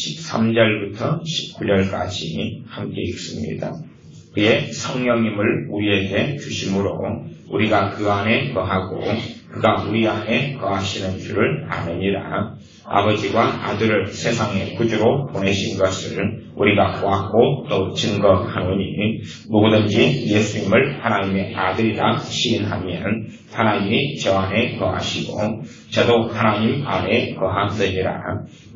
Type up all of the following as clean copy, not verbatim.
13절부터 19절까지 함께 읽습니다. 그의 성령님을 우리에게 주심으로 우리가 그 안에 거하고 그가 우리 안에 거하시는 줄을 아느니라. 아버지가 아들을 세상의 구주로 보내신 것을 우리가 보았고 또 증거하노니 누구든지 예수님을 하나님의 아들이라 시인하면 하나님이 저 안에 거하시고 저도 하나님 안에 거하느니라.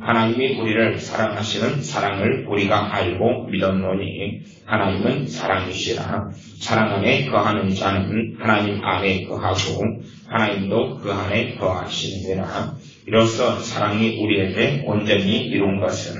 하나님이 우리를 사랑하시는 사랑을 우리가 알고 믿었노니 하나님은 사랑이시라. 사랑 안에 거하는 자는 하나님 안에 거하고 하나님도 그 안에 거하시느니라. 이로써 사랑이 우리에게 온전히 이룬 것은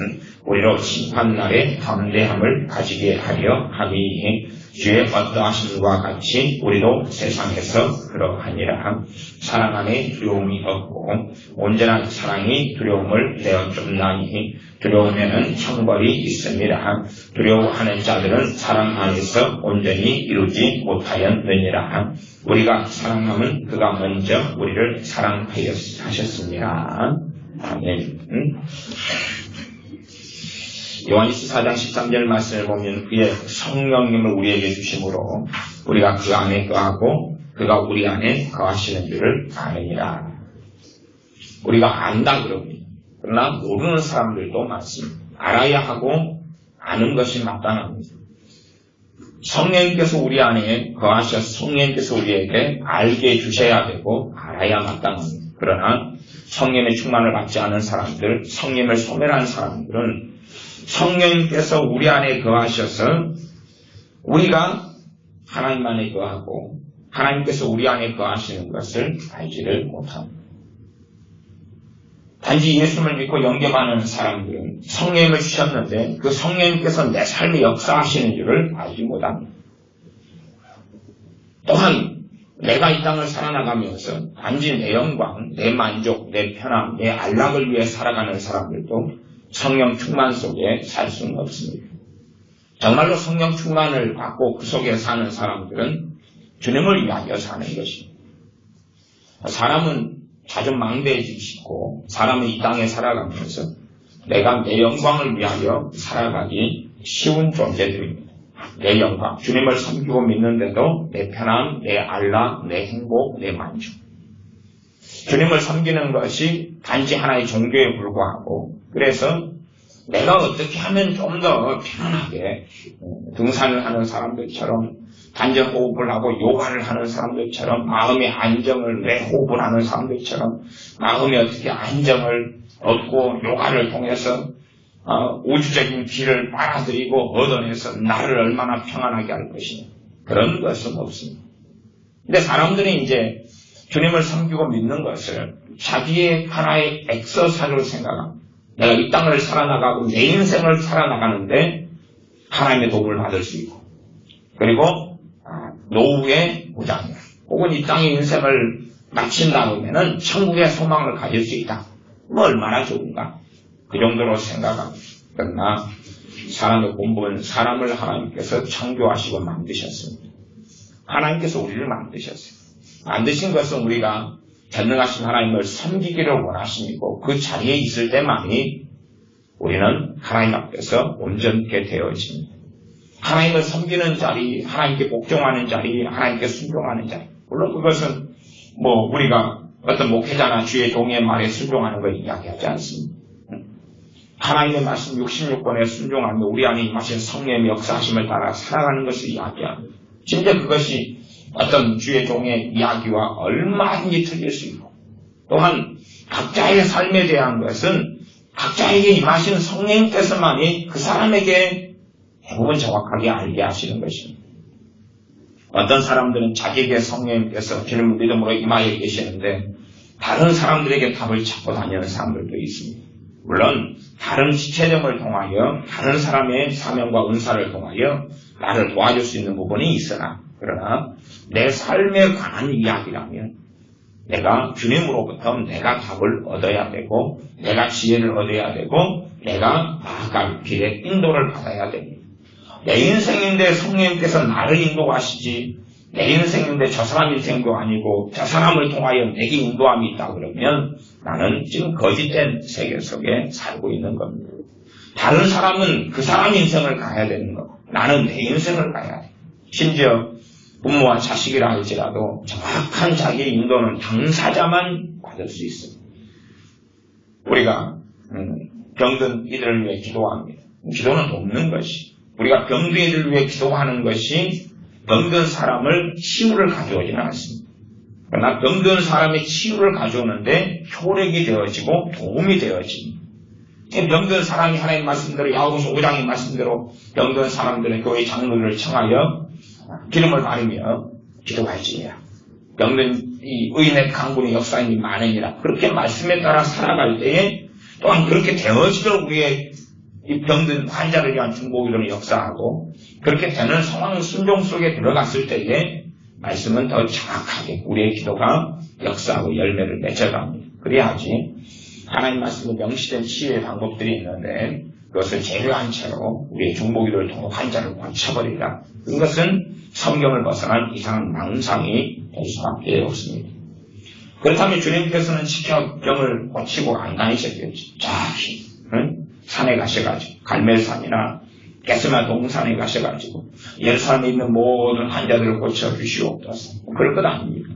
우리로 심판날에 담대함을 가지게 하려 함이니 주의 어떠하심과 같이 우리도 세상에서 그러하니라. 사랑 안에 두려움이 없고 온전한 사랑이 두려움을 내어쫓나니 두려우면은 형벌이 있습니다. 두려워하는 자들은 사랑 안에서 온전히 이루지 못하였느니라. 우리가 사랑하면 그가 먼저 우리를 사랑하셨습니다. 아멘. 요한일서 4장 13절 말씀을 보면 그의 성령님을 우리에게 주심으로 우리가 그 안에 거하고 그가 우리 안에 거하시는 줄을 아느니라. 우리가 안다 그럽니다. 그러나 모르는 사람들도 많습니다. 알아야 하고 아는 것이 마땅합니다. 성령님께서 우리 안에 거하셔서 성령님께서 우리에게 알게 해주셔야 되고 알아야 마땅합니다. 그러나 성령의 충만을 받지 않은 사람들, 성령을 소멸한 사람들은 성령님께서 우리 안에 거하셔서 우리가 하나님 안에 거하고 하나님께서 우리 안에 거하시는 것을 알지를 못합니다. 단지 예수님을 믿고 영접하는 사람들은 성령님을 주셨는데 그 성령님께서 내 삶에 역사하시는 줄을 알지 못합니다. 또한 내가 이 땅을 살아나가면서 단지 내 영광, 내 만족, 내 편함, 내 안락을 위해 살아가는 사람들도 성령 충만 속에 살 수는 없습니다. 정말로 성령 충만을 받고 그 속에 사는 사람들은 주님을 위하여 사는 것입니다. 사람은 자주 망대해지고 싶고 사람은 이 땅에 살아가면서 내가 내 영광을 위하여 살아가기 쉬운 존재들입니다. 내 영광, 주님을 섬기고 믿는데도 내 편함, 내 안락, 내 행복, 내 만족. 주님을 섬기는 것이 단지 하나의 종교에 불과하고 그래서 내가 어떻게 하면 좀 더 편안하게 등산을 하는 사람들처럼 단전 호흡을 하고 요가를 하는 사람들처럼 마음의 안정을 내 호흡을 하는 사람들처럼 마음에 어떻게 안정을 얻고 요가를 통해서 우주적인 길을 빨아들이고 얻어내서 나를 얼마나 평안하게 할 것이냐. 그런 것은 없습니다. 근데 사람들이 이제 주님을 섬기고 믿는 것을 자기의 하나의 엑서사로 생각합니다. 내가 이 땅을 살아나가고 내 인생을 살아나가는데 하나님의 도움을 받을 수 있고 그리고 노후의 보장 혹은 이 땅의 인생을 마친 다음에는 천국의 소망을 가질 수 있다. 뭐 얼마나 좋은가. 그 정도로 생각합니다. 그러나 사람의 본분, 사람을 하나님께서 창조하시고 만드셨습니다. 하나님께서 우리를 만드셨어요. 만드신 것은 우리가 전능하신 하나님을 섬기기를 원하심이고 그 자리에 있을 때만이 우리는 하나님 앞에서 온전케 되어집니다. 하나님을 섬기는 자리, 하나님께 복종하는 자리, 하나님께 순종하는 자리. 물론 그것은 우리가 어떤 목회자나 주의 종의 말에 순종하는 걸 이야기하지 않습니다. 하나님의 말씀 66번에 순종하며 우리 안에 임하신 성령의 역사하심을 따라 살아가는 것을 이야기합니다. 진짜 그것이 어떤 주의 종의 이야기와 얼마든지 틀릴 수 있고 또한 각자의 삶에 대한 것은 각자에게 임하신 성령님께서만이 그 사람에게 대부분 정확하게 알게 하시는 것입니다. 어떤 사람들은 자기에게 성령님께서 주님을 믿음으로 임하여 계시는데 다른 사람들에게 답을 찾고 다니는 사람들도 있습니다. 물론 다른 지체점을 통하여 다른 사람의 사명과 은사를 통하여 나를 도와줄 수 있는 부분이 있으나 그러나 내 삶에 관한 이야기라면 내가 주님으로부터 내가 답을 얻어야 되고 내가 지혜를 얻어야 되고 내가 나아갈 길에 인도를 받아야 됩니다. 내 인생인데 성령님께서 나를 인도하시지 내 인생인데 저 사람 인생도 아니고 저 사람을 통하여 내게 인도함이 있다 그러면 나는 지금 거짓된 세계 속에 살고 있는 겁니다. 다른 사람은 그 사람 인생을 가야 되는 거고 나는 내 인생을 가야 돼. 심지어 부모와 자식이라 할지라도 정확한 자기의 인도는 당사자만 받을 수 있어요. 우리가 병든 이들을 위해 기도합니다. 기도는 돕는 것이 우리가 병든 이들을 위해 기도하는 것이 병든 사람을 치유를 가져오지는 않습니다. 그러나 병든 사람의 치유를 가져오는데 효력이 되어지고 도움이 되어집니다. 병든 사람이 하나님 말씀대로 야고보서 5장의 말씀대로 병든 사람들은 교회 장로들을 청하여 기름을 바르며 기도할지니라. 병든 이 의인의 강군의 역사인이 많으니라. 그렇게 말씀에 따라 살아갈 때에 또한 그렇게 되어지도록 우리의 이 병든 환자를 위한 중보기도는 역사하고 그렇게 되는 상황 순종 속에 들어갔을 때에 말씀은 더 정확하게 우리의 기도가 역사하고 열매를 맺어갑니다. 그래야지 하나님 말씀으로 명시된 치유의 방법들이 있는데 그것을 제외한 채로 우리의 중보기도를 통해 환자를 고쳐버리라. 이것은 성경을 벗어난 이상한 망상이 될 수밖에 없습니다. 그렇다면 주님께서는 지켜 병을 고치고 안 다니셨겠지. 저기 산에 가셔가지고 갈멜산이나 게스마 동산에 가셔가지고 예루살렘에 있는 모든 환자들을 고쳐주시옵소서. 그럴 것 아닙니까?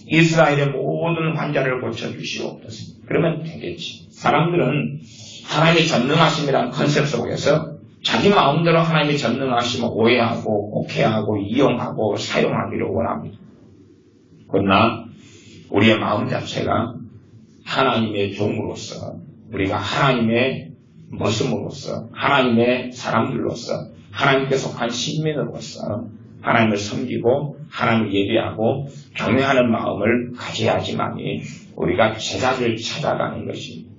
이스라엘의 모든 환자를 고쳐주시옵소서. 그러면 되겠지. 사람들은 하나님의 전능하심이라는 컨셉 속에서 자기 마음대로 하나님의 전능하심을 오해하고 혹해하고 이용하고 사용하기를 원합니다. 그러나 우리의 마음 자체가 하나님의 종으로서 우리가 하나님의 모습으로서 하나님의 사람들로서 하나님께 속한 신민으로서 하나님을 섬기고 하나님을 예배하고 경외하는 마음을 가져야지만이 우리가 제자를 찾아가는 것입니다.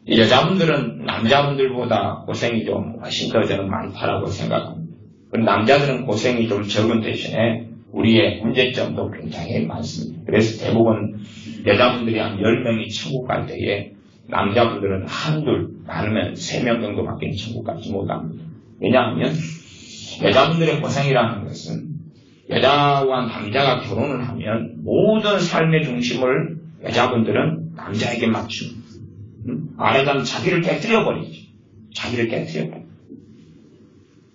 여자분들은 남자분들보다 고생이 좀 훨씬 더 저는 많다라고 생각합니다. 남자들은 고생이 좀 적은 대신에 우리의 문제점도 굉장히 많습니다. 그래서 대부분 여자분들이 한 10명이 천국 갈 때에 남자분들은 한둘, 많으면 3명 정도밖에 천국 가지 못합니다. 왜냐하면 여자분들의 고생이라는 것은 여자와 남자가 결혼을 하면 모든 삶의 중심을 여자분들은 남자에게 맞춥니다. 말하자면 자기를 깨뜨려버리죠. 자기를 깨뜨려버리죠.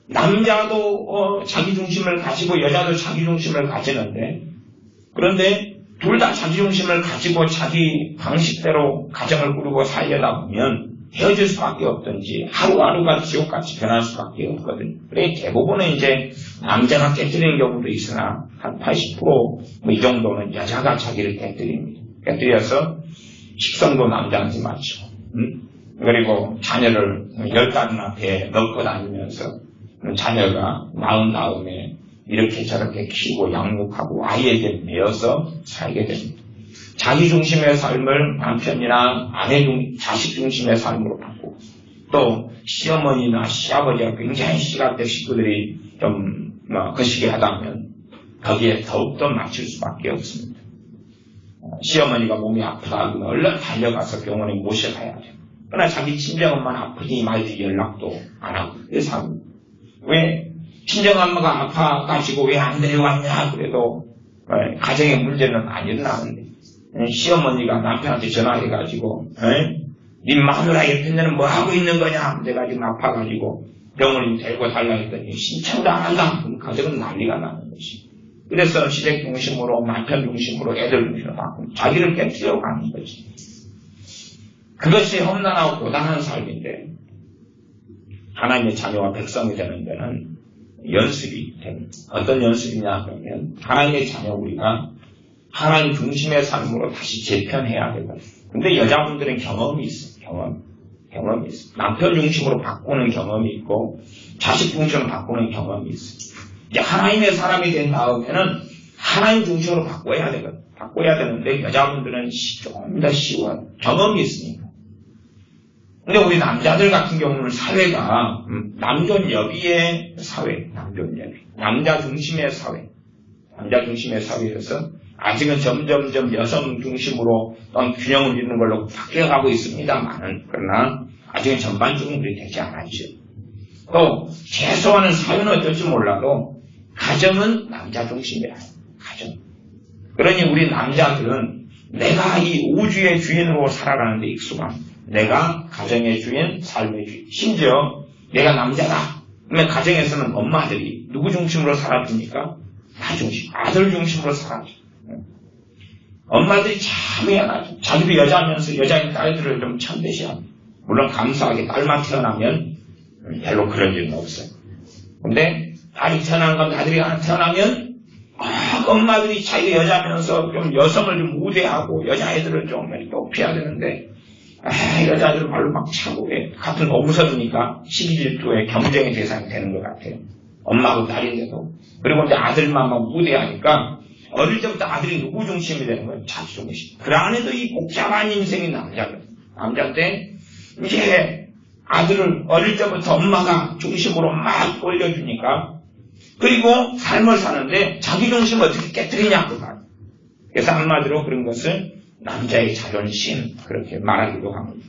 남자도 자기 중심을 가지고 여자도 자기 중심을 가지는데 그런데 둘 다 자기 중심을 가지고 자기 방식대로 가정을 꾸리고 살려다 보면 헤어질 수밖에 없든지 하루하루가 지옥같이 변할 수밖에 없거든요. 그래 대부분은 이제 남자가 깨뜨리는 경우도 있으나 한 80% 이 정도는 여자가 자기를 깨뜨립니다. 깨뜨려서 식성도 남자한테 맞추고 그리고 자녀를 10달이나 배에 넣고 다니면서 자녀가 낳은 다음에 이렇게 저렇게 키우고 양육하고 아이에게 매어서 살게 됩니다. 자기 중심의 삶을 남편이나 아내 자식 중심의 삶으로 바꾸고 또 시어머니나 시아버지가 굉장히 시각적 식구들이 좀 거시기 하다면 거기에 더욱더 맞출 수밖에 없습니다. 시어머니가 몸이 아프다 그러면 얼른 달려가서 병원에 모셔가야 돼요. 그러나 자기 친정엄마는 아프니 말지 연락도 안 하고 그래서 합니다. 왜 친정엄마가 아파가지고 왜 안 데려왔냐 그래도 가정의 문제는 안 일어나는데 시어머니가 남편한테 전화해가지고 네 마누라 옆에는 뭐 하고 있는 거냐 내가 지금 아파가지고 병원에 데리고 달라 했더니 신청도 안 한다. 그럼 가정은 난리가 나는 것이. 그래서 시댁 중심으로 남편 중심으로 애들 중심으로 바꾸고 자기를 깨뜨려 가는 거지. 그것이 험난하고 고단한 삶인데 하나님의 자녀와 백성이 되는 데는 연습이 됩니다. 어떤 연습이냐 하면 하나님의 자녀 우리가 하나님 중심의 삶으로 다시 재편해야 되거든요. 근데 여자분들은 경험이 있어요. 경험이 있어요. 남편 중심으로 바꾸는 경험이 있고 자식 중심으로 바꾸는 경험이 있어요. 이제 하나님의 사람이 된 다음에는 하나님 중심으로 바꿔야 되거든요. 바꿔야 되는데 여자분들은 좀 더 쉬워요. 경험이 있으니까. 근데 우리 남자들 같은 경우는 사회가 남존여비의 사회, 남자 중심의 사회, 남자 중심의 사회에서 아직은 점점점 여성 중심으로 어떤 균형을 이루는 걸로 바뀌어가고 있습니다만은 그러나 아직은 전반적으로 그렇게 되지 않았죠. 또 최소한은 사회는 어떨지 몰라도 가정은 남자 중심이야. 가정. 그러니 우리 남자들은 내가 이 우주의 주인으로 살아가는 데 익숙함. 내가 가정의 주인, 삶의 주인. 심지어 내가 남자다. 그러면 가정에서는 엄마들이 누구 중심으로 살아줍니까? 나 중심, 아들 중심으로 살아줘. 엄마들이 참 미안하죠. 자기도 여자면서 여자인 딸들을 좀 천대시합니다. 물론 감사하게 딸만 태어나면 별로 그런 일은 없어요. 근데 딸이 태어나는 건데 아들이 하나 태어나면 엄마들이 자기가 여자면서 좀 여성을 좀 우대하고 여자애들을 좀 높여야 되는데 여자애들 말로 막 차고 같은 오부서니까 시기질투의 경쟁의 대상이 되는 것 같아요. 엄마하고 딸인데도. 그리고 이제 아들만 막 우대하니까 어릴 때부터 아들이 누구 중심이 되는 거예요? 자기 중심. 그 안에도 이 복잡한 인생이 남자거든요. 남자인데 이제 아들을 어릴 때부터 엄마가 중심으로 막 올려주니까 그리고 삶을 사는데 자기 중심을 어떻게 깨뜨리냐 그 말. 그래서 한마디로 그런 것을 남자의 자존심 그렇게 말하기도 합니다.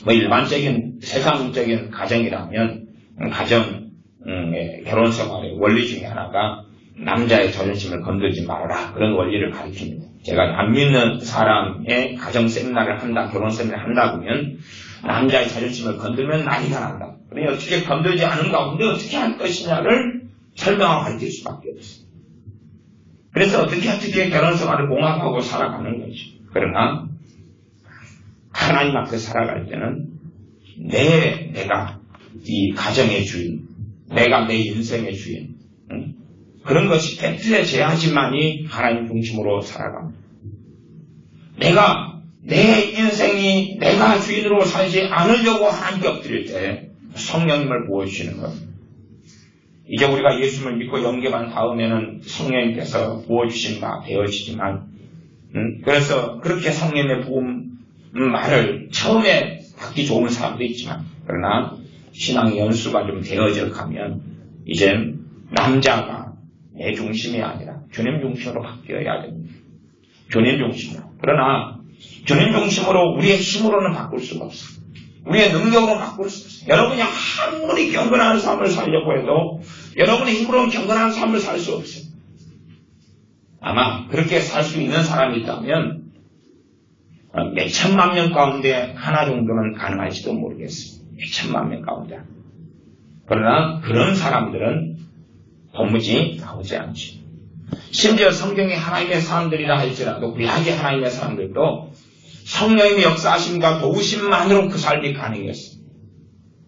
뭐 일반적인 세상적인 가정이라면 가정 결혼 생활의 원리 중에 하나가 남자의 자존심을 건들지 말아라 그런 원리를 가르칩니다. 제가 안 믿는 사람의 가정 세미나를 한다, 결혼 세미나를 한다 보면 남자의 자존심을 건들면 난리가 난다. 그러니 어떻게 건들지 않은 가운데 어떻게 할 것이냐를 설명하고 가르칠 수밖에 없어요. 그래서 어떻게 결혼 생활을 봉합하고 살아가는 거죠. 그러나 하나님 앞에 살아갈 때는 내가 이 가정의 주인, 내가 내 인생의 주인, 그런 것이 깨트려져야지만이 하나님 중심으로 살아갑니다. 내가 내 인생이 내가 주인으로 살지 않으려고 하나님께 엎드릴 때 성령님을 부어주시는 겁니다. 이제 우리가 예수님을 믿고 영접한 다음에는 성령님께서 부어주신 바 되어지지만 그래서 그렇게 성령의 부음 말을 처음에 받기 좋은 사람도 있지만 그러나 신앙의 연수가 좀 되어져 가면 이젠 남자가 내 중심이 아니라 주님 중심으로 바뀌어야 됩니다. 주님 중심으로. 그러나 주님 중심으로 우리의 힘으로는 바꿀 수가 없어요. 우리의 능력으로 바꿀 수 없어요. 여러분이 아무리 경건한 삶을 살려고 해도 여러분의 힘으로는 경건한 삶을 살 수 없어요. 아마 그렇게 살 수 있는 사람이 있다면 몇 천만 명 가운데 하나 정도는 가능할지도 모르겠어요. 몇 천만 명 가운데. 그러나 그런 사람들은 도무지 나오지 않지. 심지어 성경에 하나님의 사람들이라 할지라도 구약의 하나님의 사람들도 성령님의 역사하심과 도우심만으로 그 삶이 가능했어요.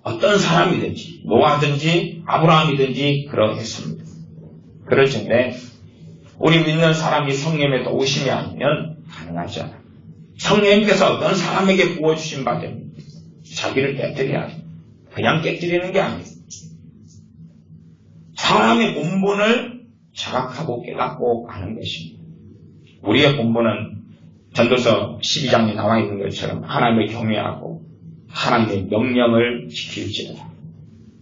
어떤 사람이든지 노아든지 아브라함이든지 그러했습니다. 그럴 텐데 우리 믿는 사람이 성령님의 도우심이 아니면 가능하지 않아요. 성령님께서 어떤 사람에게 부어주신 바 됩니다. 자기를 깨뜨려야 해요. 그냥 깨뜨리는 게 아니에요. 사람의 본분을 자각하고 깨닫고 하는 것입니다. 우리의 본분은 전도서 12장에 나와 있는 것처럼 하나님을 경외하고 하나님의 명령을 지킬지어다.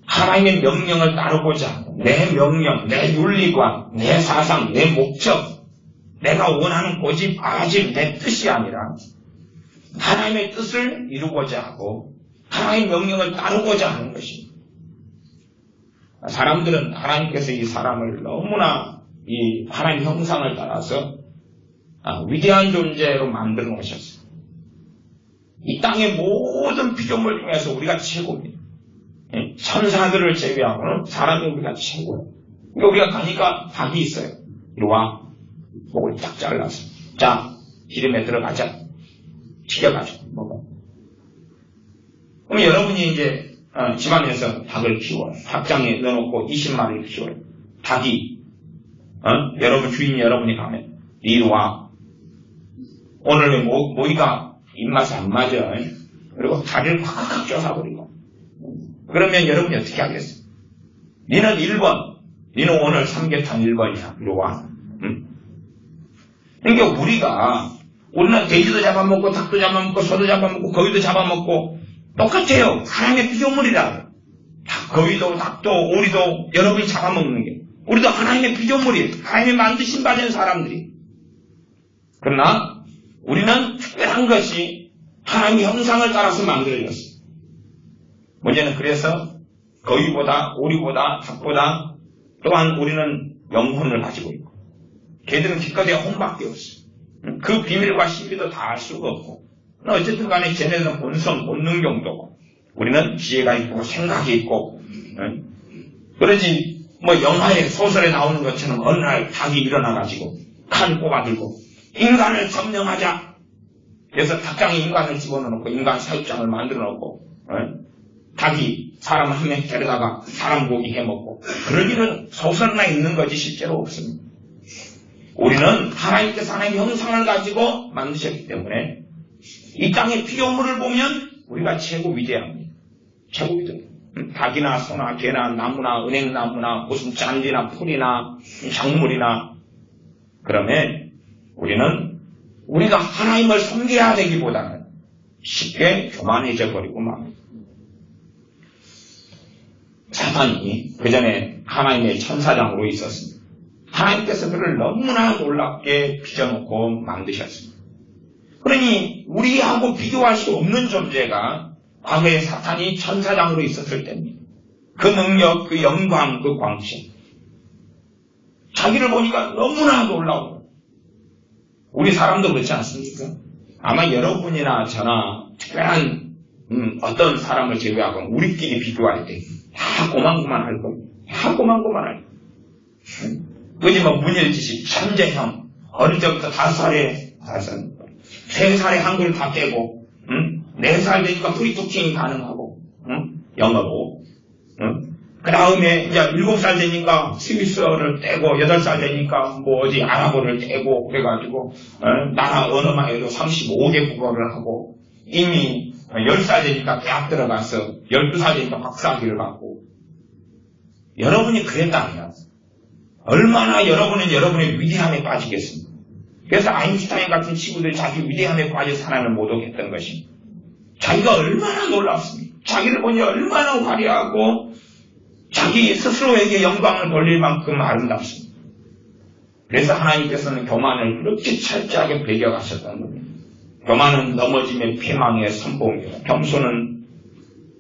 하나님의 명령을 따르고자 하는 내 명령, 내 윤리관, 내 사상, 내 목적, 내가 원하는 고집, 아집, 내 뜻이 아니라 하나님의 뜻을 이루고자 하고 하나님의 명령을 따르고자 하는 것입니다. 사람들은 하나님께서 이 사람을 너무나 이 하나님 형상을 따라서 위대한 존재로 만들어 놓으셨어요. 이 땅의 모든 피조물 중에서 우리가 최고입니다. 천사들을 제외하고는 사람이 우리가 최고예요. 그러니까 우리가 가니까 닭이 있어요. 이리 와. 목을 딱 잘라서. 자, 기름에 들어가자. 튀겨가지고 먹어. 그럼 여러분이 이제 집안에서 닭을 키워요. 닭장에 넣어놓고 20마리를 키워요. 닭이 여러분 주인 여러분이 가면 이리 와. 오늘 왜 모이가 입맛이 안 맞아. 그리고 다리를 확 쪄사버리고. 그러면 여러분이 어떻게 하겠어요? 니는 1번. 니는 오늘 삼계탕 1번이야. 이리 와. 그러니까 우리는 돼지도 잡아먹고 닭도 잡아먹고 소도 잡아먹고 거위도 잡아먹고 똑같아요. 하나님의 피조물이라. 거위도 닭도 오리도 여러분이 잡아먹는 게. 우리도 하나님의 피조물이에요. 하나님이 만드신 바 된 사람들이. 그러나 우리는 특별한 것이 하나님의 형상을 따라서 만들어졌어요. 문제는 그래서 거위보다 오리보다 닭보다 또한 우리는 영혼을 가지고 있고 걔들은 기껏해야 혼밖에 없어요. 그 비밀과 신비도 다 알 수가 없고 어쨌든 간에 쟤네는 본성, 본능 정도고, 우리는 지혜가 있고, 생각이 있고, 그러지, 영화에, 소설에 나오는 것처럼 어느 날 닭이 일어나가지고, 칼 뽑아들고, 인간을 점령하자! 그래서 닭장에 인간을 집어넣고, 인간 사육장을 만들어 놓고, 닭이 사람 한 명 데려다가 사람 고기 해먹고, 그런 일은 소설나 있는 거지 실제로 없습니다. 우리는 하나님께서 하나님의 형상을 가지고 만드셨기 때문에 이 땅의 피조물을 보면 우리가 최고 위대합니다. 최고 위대해요. 닭이나 소나 개나 나무나 은행나무나 무슨 잔디나 풀이나 작물이나, 그러면 우리는 우리가 하나님을 섬겨야 되기보다는 쉽게 교만해져 버리고 맙니다. 사탄이 그 전에 하나님의 천사장으로 있었습니다. 하나님께서 그를 너무나 놀랍게 빚어놓고 만드셨습니다. 그러니 우리하고 비교할 수 없는 존재가 과거에 사탄이 천사장으로 있었을 때입니다. 그 능력, 그 영광, 그 광신, 자기를 보니까 너무나 놀라워. 우리 사람도 그렇지 않습니까? 아마 여러분이나 저나 특별한 어떤 사람을 제외하고 우리끼리 비교할 때 다 고만고만할 겁니다. 다 고만고만할 겁니다. 그지 문일지식, 천재형, 어릴 때부터 5살에 3살에 한글 다 떼고, 4살 되니까 프리토킹이 가능하고, 영어로, 그 다음에 이제 7살 되니까 스위스어를 떼고, 8살 되니까 아랍어를 떼고, 그래가지고, 나라 언어만 해도 35개 국어를 하고, 이미 10살 되니까 대학 들어가서 12살 되니까 박사학위를 받고, 여러분이 그랬다면 얼마나 여러분은 여러분의 위대함에 빠지겠습니까? 그래서 아인슈타인 같은 친구들이 자기 위대함에 빠져 하나님을 못 오겠던 것입니다. 자기가 얼마나 놀랍습니까? 자기를 보니 얼마나 화려하고 자기 스스로에게 영광을 돌릴 만큼 아름답습니다. 그래서 하나님께서는 교만을 그렇게 철저하게 배격하셨다는 겁니다. 교만은 넘어짐의 피망의 선봉이고, 겸손은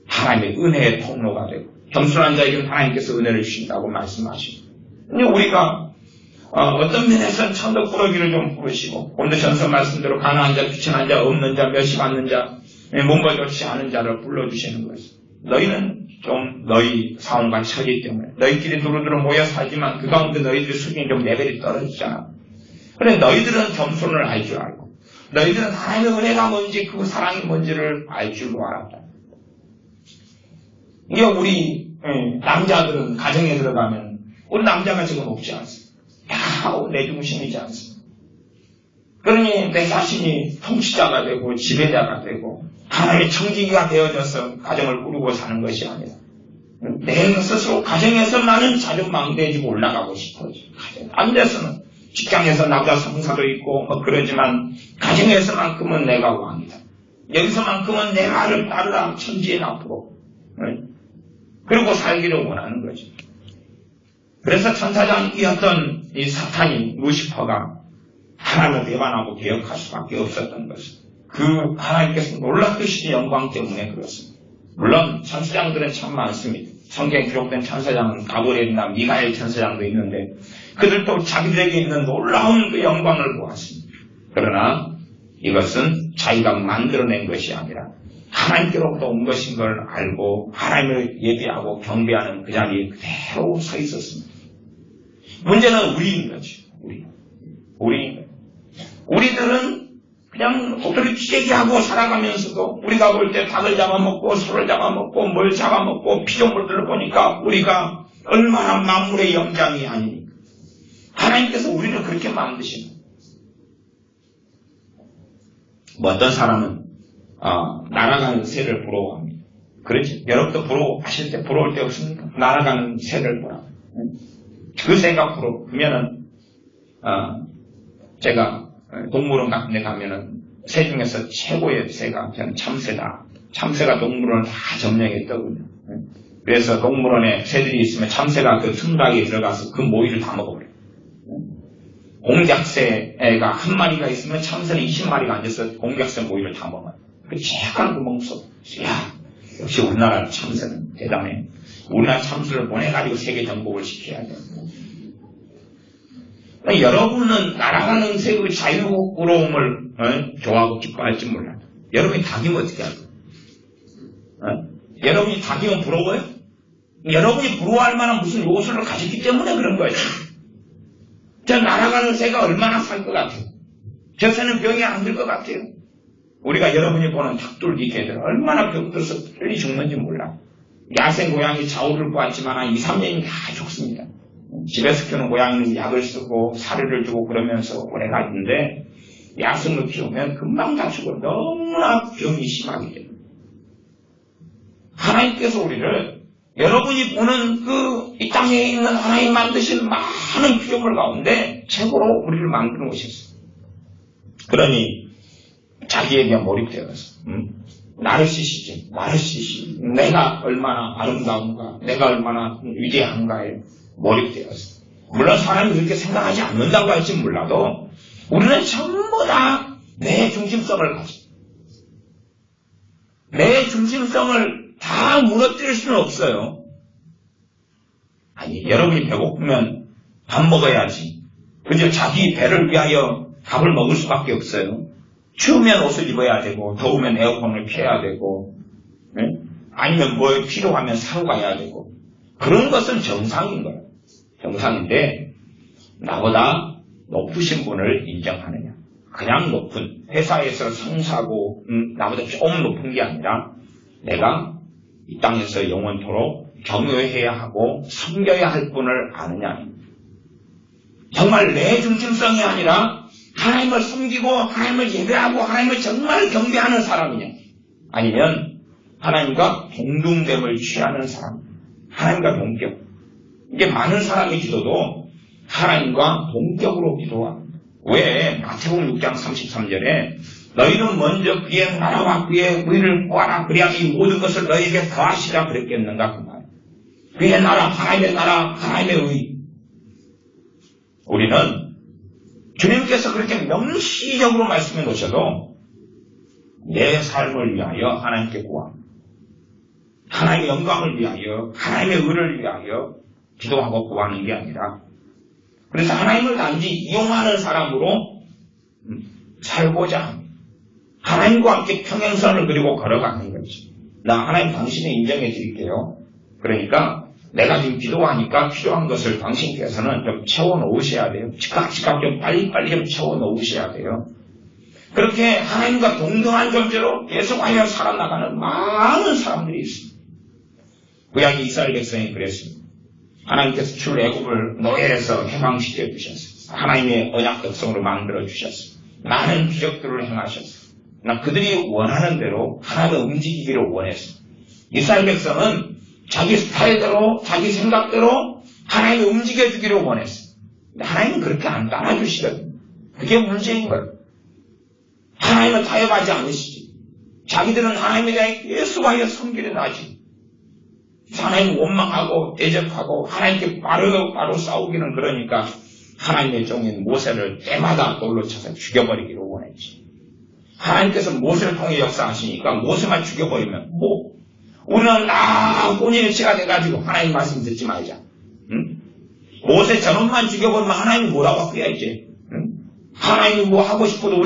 하나님의 은혜의 통로가 되고, 겸손한 자에게는 하나님께서 은혜를 주신다고 말씀하십니다. 근데 우리가 어떤 면에서는 천덕꾸러기를 좀 부르시고, 오늘 전서 말씀대로 가난한 자, 비천한 자, 없는 자, 멸시받는 자, 몸과 좋지 않은 자를 불러주시는 것이죠. 너희는 좀 너희 상황과 처지 때문에 너희끼리 두루두루 모여 살지만 그 가운데 너희들 수준이 좀 레벨이 떨어지잖아. 그래 너희들은 겸손을 알 줄 알고, 너희들은 하나님의 은혜가 뭔지, 그 사랑이 뭔지를 알 줄로 알았다. 이게 우리 남자들은 가정에 들어가면 우리 남자가 지금 없지 않습니다. 다 내 중심이지 않습니다. 그러니 내 자신이 통치자가 되고 지배자가 되고 하나님의 청지기가 되어져서 가정을 꾸리고 사는 것이 아니라, 내가 스스로 가정에서만은 자존망대해지고 올라가고 싶어져. 남자에서는 직장에서 남자 상사도 있고 그러지만 가정에서만큼은 내가 왕이다. 여기서만큼은 내 말을 따르라, 천지인 앞으로. 그리고 살기를 원하는 거죠. 그래서 천사장이었던 이 사탄이, 루시퍼가 하나님을 배반하고 개혁할 수밖에 없었던 것입니다. 그 하나님께서 놀랍듯이 영광 때문에 그렇습니다. 물론 천사장들은 참 많습니다. 성경에 기록된 천사장은 가브리엘이나 미가엘 천사장도 있는데 그들도 자기들에게 있는 놀라운 그 영광을 보았습니다. 그러나 이것은 자기가 만들어낸 것이 아니라 하나님께로부터 온 것인 걸 알고 하나님을 예배하고 경배하는 그 자리에 그대로 서 있었습니다. 문제는 우리인 거죠. 우리들은 그냥 도토리 키재기하고 살아가면서도 우리가 볼 때 닭을 잡아먹고 소를 잡아먹고 뭘 잡아먹고 피조물들을 보니까 우리가 얼마나 만물의 영장이 아닙니까? 하나님께서 우리를 그렇게 만드신 거예요. 어떤 사람은 날아가는 새를 부러워합니다. 그렇지? 여러분도 부러워하실 때 부러울 때 없습니까? 날아가는 새를 보라. 그 새가 부러워. 그러면은 제가 동물원 같은 데 가면은 새 중에서 최고의 새가 저는 참새다. 참새가 동물원을 다 점령했더군요. 그래서 동물원에 새들이 있으면 참새가 그 틈바위에 들어가서 그 모이를 다 먹어버려요. 공작새가 한 마리가 있으면 참새는 20마리가 앉아서 공작새 모이를 다 먹어요. 그 최악한 구멍 속. 야, 역시 우리나라 참새는 대단해. 우리나라 참새를 보내가지고 세계 정복을 시켜야 돼요. 여러분은 날아가는 새의 자유로움을 좋아하고 기뻐할지 몰라요. 여러분이 닭이면 어떻게 할까요? 여러분이 닭이면 부러워요? 여러분이 부러워할 만한 무슨 요소를 가졌기 때문에 그런 거예요. 저 날아가는 새가 얼마나 살 것 같아요? 저 새는 병이 안 들 것 같아요? 우리가 여러분이 보는 닭돌기 개들 얼마나 병들어서 빨리 죽는지 몰라. 야생 고양이 좌우를 보았지만 한 2, 3년이 다 죽습니다. 집에서 키우는 고양이는 약을 쓰고 사료를 주고 그러면서 오래 가는데 야생으로 키우면 금방 다 죽어. 너무나 병이 심하기 때문에. 하나님께서 우리를 여러분이 보는 이 땅에 있는 하나님 만드신 많은 피조물 가운데 최고로 우리를 만들어 오셨어요. 그러니 자기에게 몰입되어서 나르시시즘, 나르시시, 내가 얼마나 아름다운가, 내가 얼마나 위대한가에 몰입되어서. 물론 사람이 그렇게 생각하지 않는다고 할지 몰라도 우리는 전부 다 내 중심성을 가지고 내 중심성을 다 무너뜨릴 수는 없어요. 아니, 여러분이 배고프면 밥 먹어야지. 그저 자기 배를 위하여 밥을 먹을 수밖에 없어요. 추우면 옷을 입어야 되고, 더우면 에어컨을 켜야 되고, 네? 아니면 뭐 필요하면 사러 가야 되고. 그런 것은 정상인 거예요. 정상인데, 나보다 높으신 분을 인정하느냐. 그냥 높은, 회사에서 상사고, 나보다 좀 높은 게 아니라, 내가 이 땅에서 영원토록 경외해야 하고 섬겨야 할 분을 아느냐. 정말 내 중심성이 아니라 하나님을 섬기고 하나님을 예배하고 하나님을 정말 경배하는 사람이냐. 아니면 하나님과 동등됨을 취하는 사람. 하나님과 동격. 이게 많은 사람의 기도도 하나님과 동격으로 기도합니다. 왜? 마태복음 6장 33절에 너희는 먼저 그의 나라와 그의 의를 구하라. 그래야 이 모든 것을 너희에게 더하시라 그랬겠는가 그 말. 그의 나라, 하나님의 의. 우리는 주님께서 그렇게 명시적으로 말씀해 놓으셔도 내 삶을 위하여 하나님께 구합니다. 하나님의 영광을 위하여, 하나님의 의를 위하여 기도하고 구하는 게 아니라 그래서 하나님을 단지 이용하는 사람으로 살고자 합니다. 하나님과 함께 평행선을 그리고 걸어가는 거지. 나 하나님 당신을 인정해 드릴게요. 그러니까 내가 지금 기도하니까 필요한 것을 당신께서는 좀 채워놓으셔야 돼요. 즉각 좀 빨리빨리 좀 채워놓으셔야 돼요. 그렇게 하나님과 동등한 존재로 계속하여 살아나가는 많은 사람들이 있습니다. 구약의 이스라엘 백성이 그랬습니다. 하나님께서 출애굽을 노예에서 해방시켜 주셨어요. 하나님의 언약 백성으로 만들어 주셨어요. 많은 기적들을 행하셨어요. 그들이 원하는 대로 하나님을 움직이기를 원했어요. 이스라엘 백성은 자기 스타일대로 자기 생각대로 하나님이 움직여주기를 원했어요. 근데 하나님은 그렇게 안 따라주시거든요. 그게 문제인 거예요. 하나님은 타협하지 않으시지. 자기들은 하나님에 대해 계속하여 섬기려 하지. 하나님 원망하고 대적하고 하나님께 바로 싸우기는 그러니까 하나님의 종인 모세를 때마다 돌로 쳐서 죽여버리기를 원했지. 하나님께서 모세를 통해 역사하시니까 모세만 죽여버리면 우리는 혼인일체가 돼가지고 하나님 말씀 듣지 말자. 응? 모세 저놈만 죽여버리면 하나님이 뭐라고 해야지. 응? 하나님이 뭐 하고 싶어도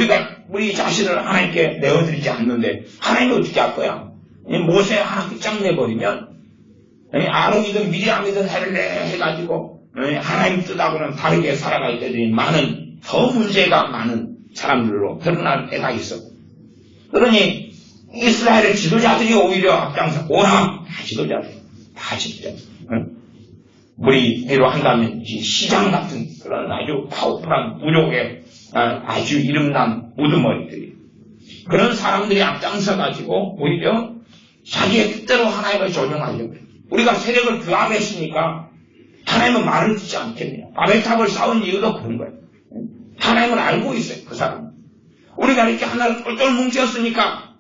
우리 자신을 하나님께 내어드리지 않는데 하나님이 어떻게 할 거야? 모세 하나 끝장내버리면 아론이든 미리암이든 해가지고 하나님 뜻하고는 다르게 살아갈 때들이 더 문제가 많은 사람들로 드러날 때가 있어. 그러니 이스라엘의 지도자들이 오히려 앞장서 오라 다 지도자. 우리 위로 한다면 시장 같은 그런 아주 파워풀한 무력의 아주 이름난 우두머리들이 그런 사람들이 앞장서 가지고 오히려 자기의 뜻대로 하나님을 조종하려고 해요. 우리가 세력을 규합했으니까 하나님은 말을 듣지 않겠네요. 바벨탑을 쌓은 이유도 그런 거예요. 하나님을 알고 있어요. 그 사람은. 우리가 이렇게 하나를 똘똘 뭉쳤으니까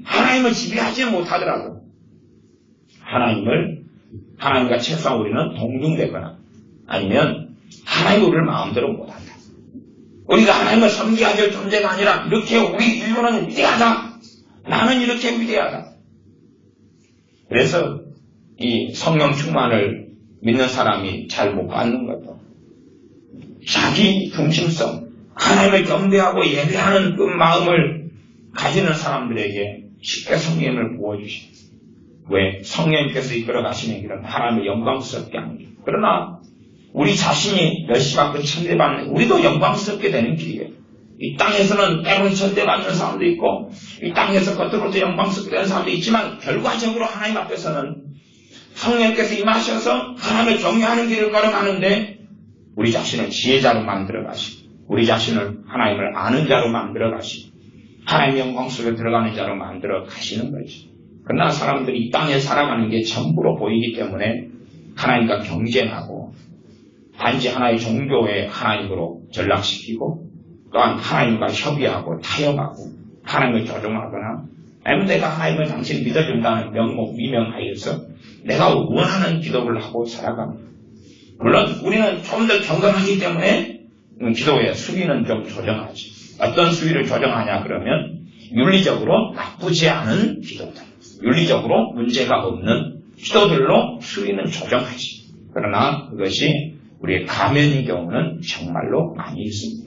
하나님을 지배하지 못하더라고요. 하나님과 최소한 우리는 동등되거나 아니면 하나님이 우리를 마음대로 못한다. 우리가 하나님을 섬기어야 될 존재가 아니라 이렇게 우리 인류는 위대하다. 나는 이렇게 위대하다. 그래서 이 성령 충만을 믿는 사람이 잘 못 받는 것도 자기 중심성, 하나님을 경배하고 예배하는 그 마음을 가지는 사람들에게 쉽게 성령을 부어주십니다. 왜? 성령님께서 이끌어 가시는 길은 하나님을 영광스럽게 하는 길. 그러나 우리 자신이 멸시받고 천대받는, 우리도 영광스럽게 되는 길이에요. 이 땅에서는 때로는 천대받는 사람도 있고, 이 땅에서 겉으로도 영광스럽게 되는 사람도 있지만, 결과적으로 하나님 앞에서는 성령께서 임하셔서 하나님을 경외하는 길을 걸어가는데, 우리 자신을 지혜자로 만들어 가시고, 우리 자신을 하나님을 아는 자로 만들어 가시고, 하나님의 영광 속에 들어가는 자로 만들어 가시는 거죠. 그러나 사람들이 이 땅에 살아가는 게 전부로 보이기 때문에 하나님과 경쟁하고, 단지 하나의 종교의 하나님으로 전락시키고, 또한 하나님과 협의하고 타협하고 하나님을 조종하거나, 아니면 내가 하나님을 당신 믿어준다는 명목 미명하여서 내가 원하는 기도를 하고 살아갑니다. 물론 우리는 좀 더 경건하기 때문에 기도의 수위는 좀 조정하지. 어떤 수위를 조정하냐 그러면 윤리적으로 나쁘지 않은 기도들, 윤리적으로 문제가 없는 기도들로 수위는 조정하지. 그러나 그것이 우리의 가면인 경우는 정말로 많이 있습니다.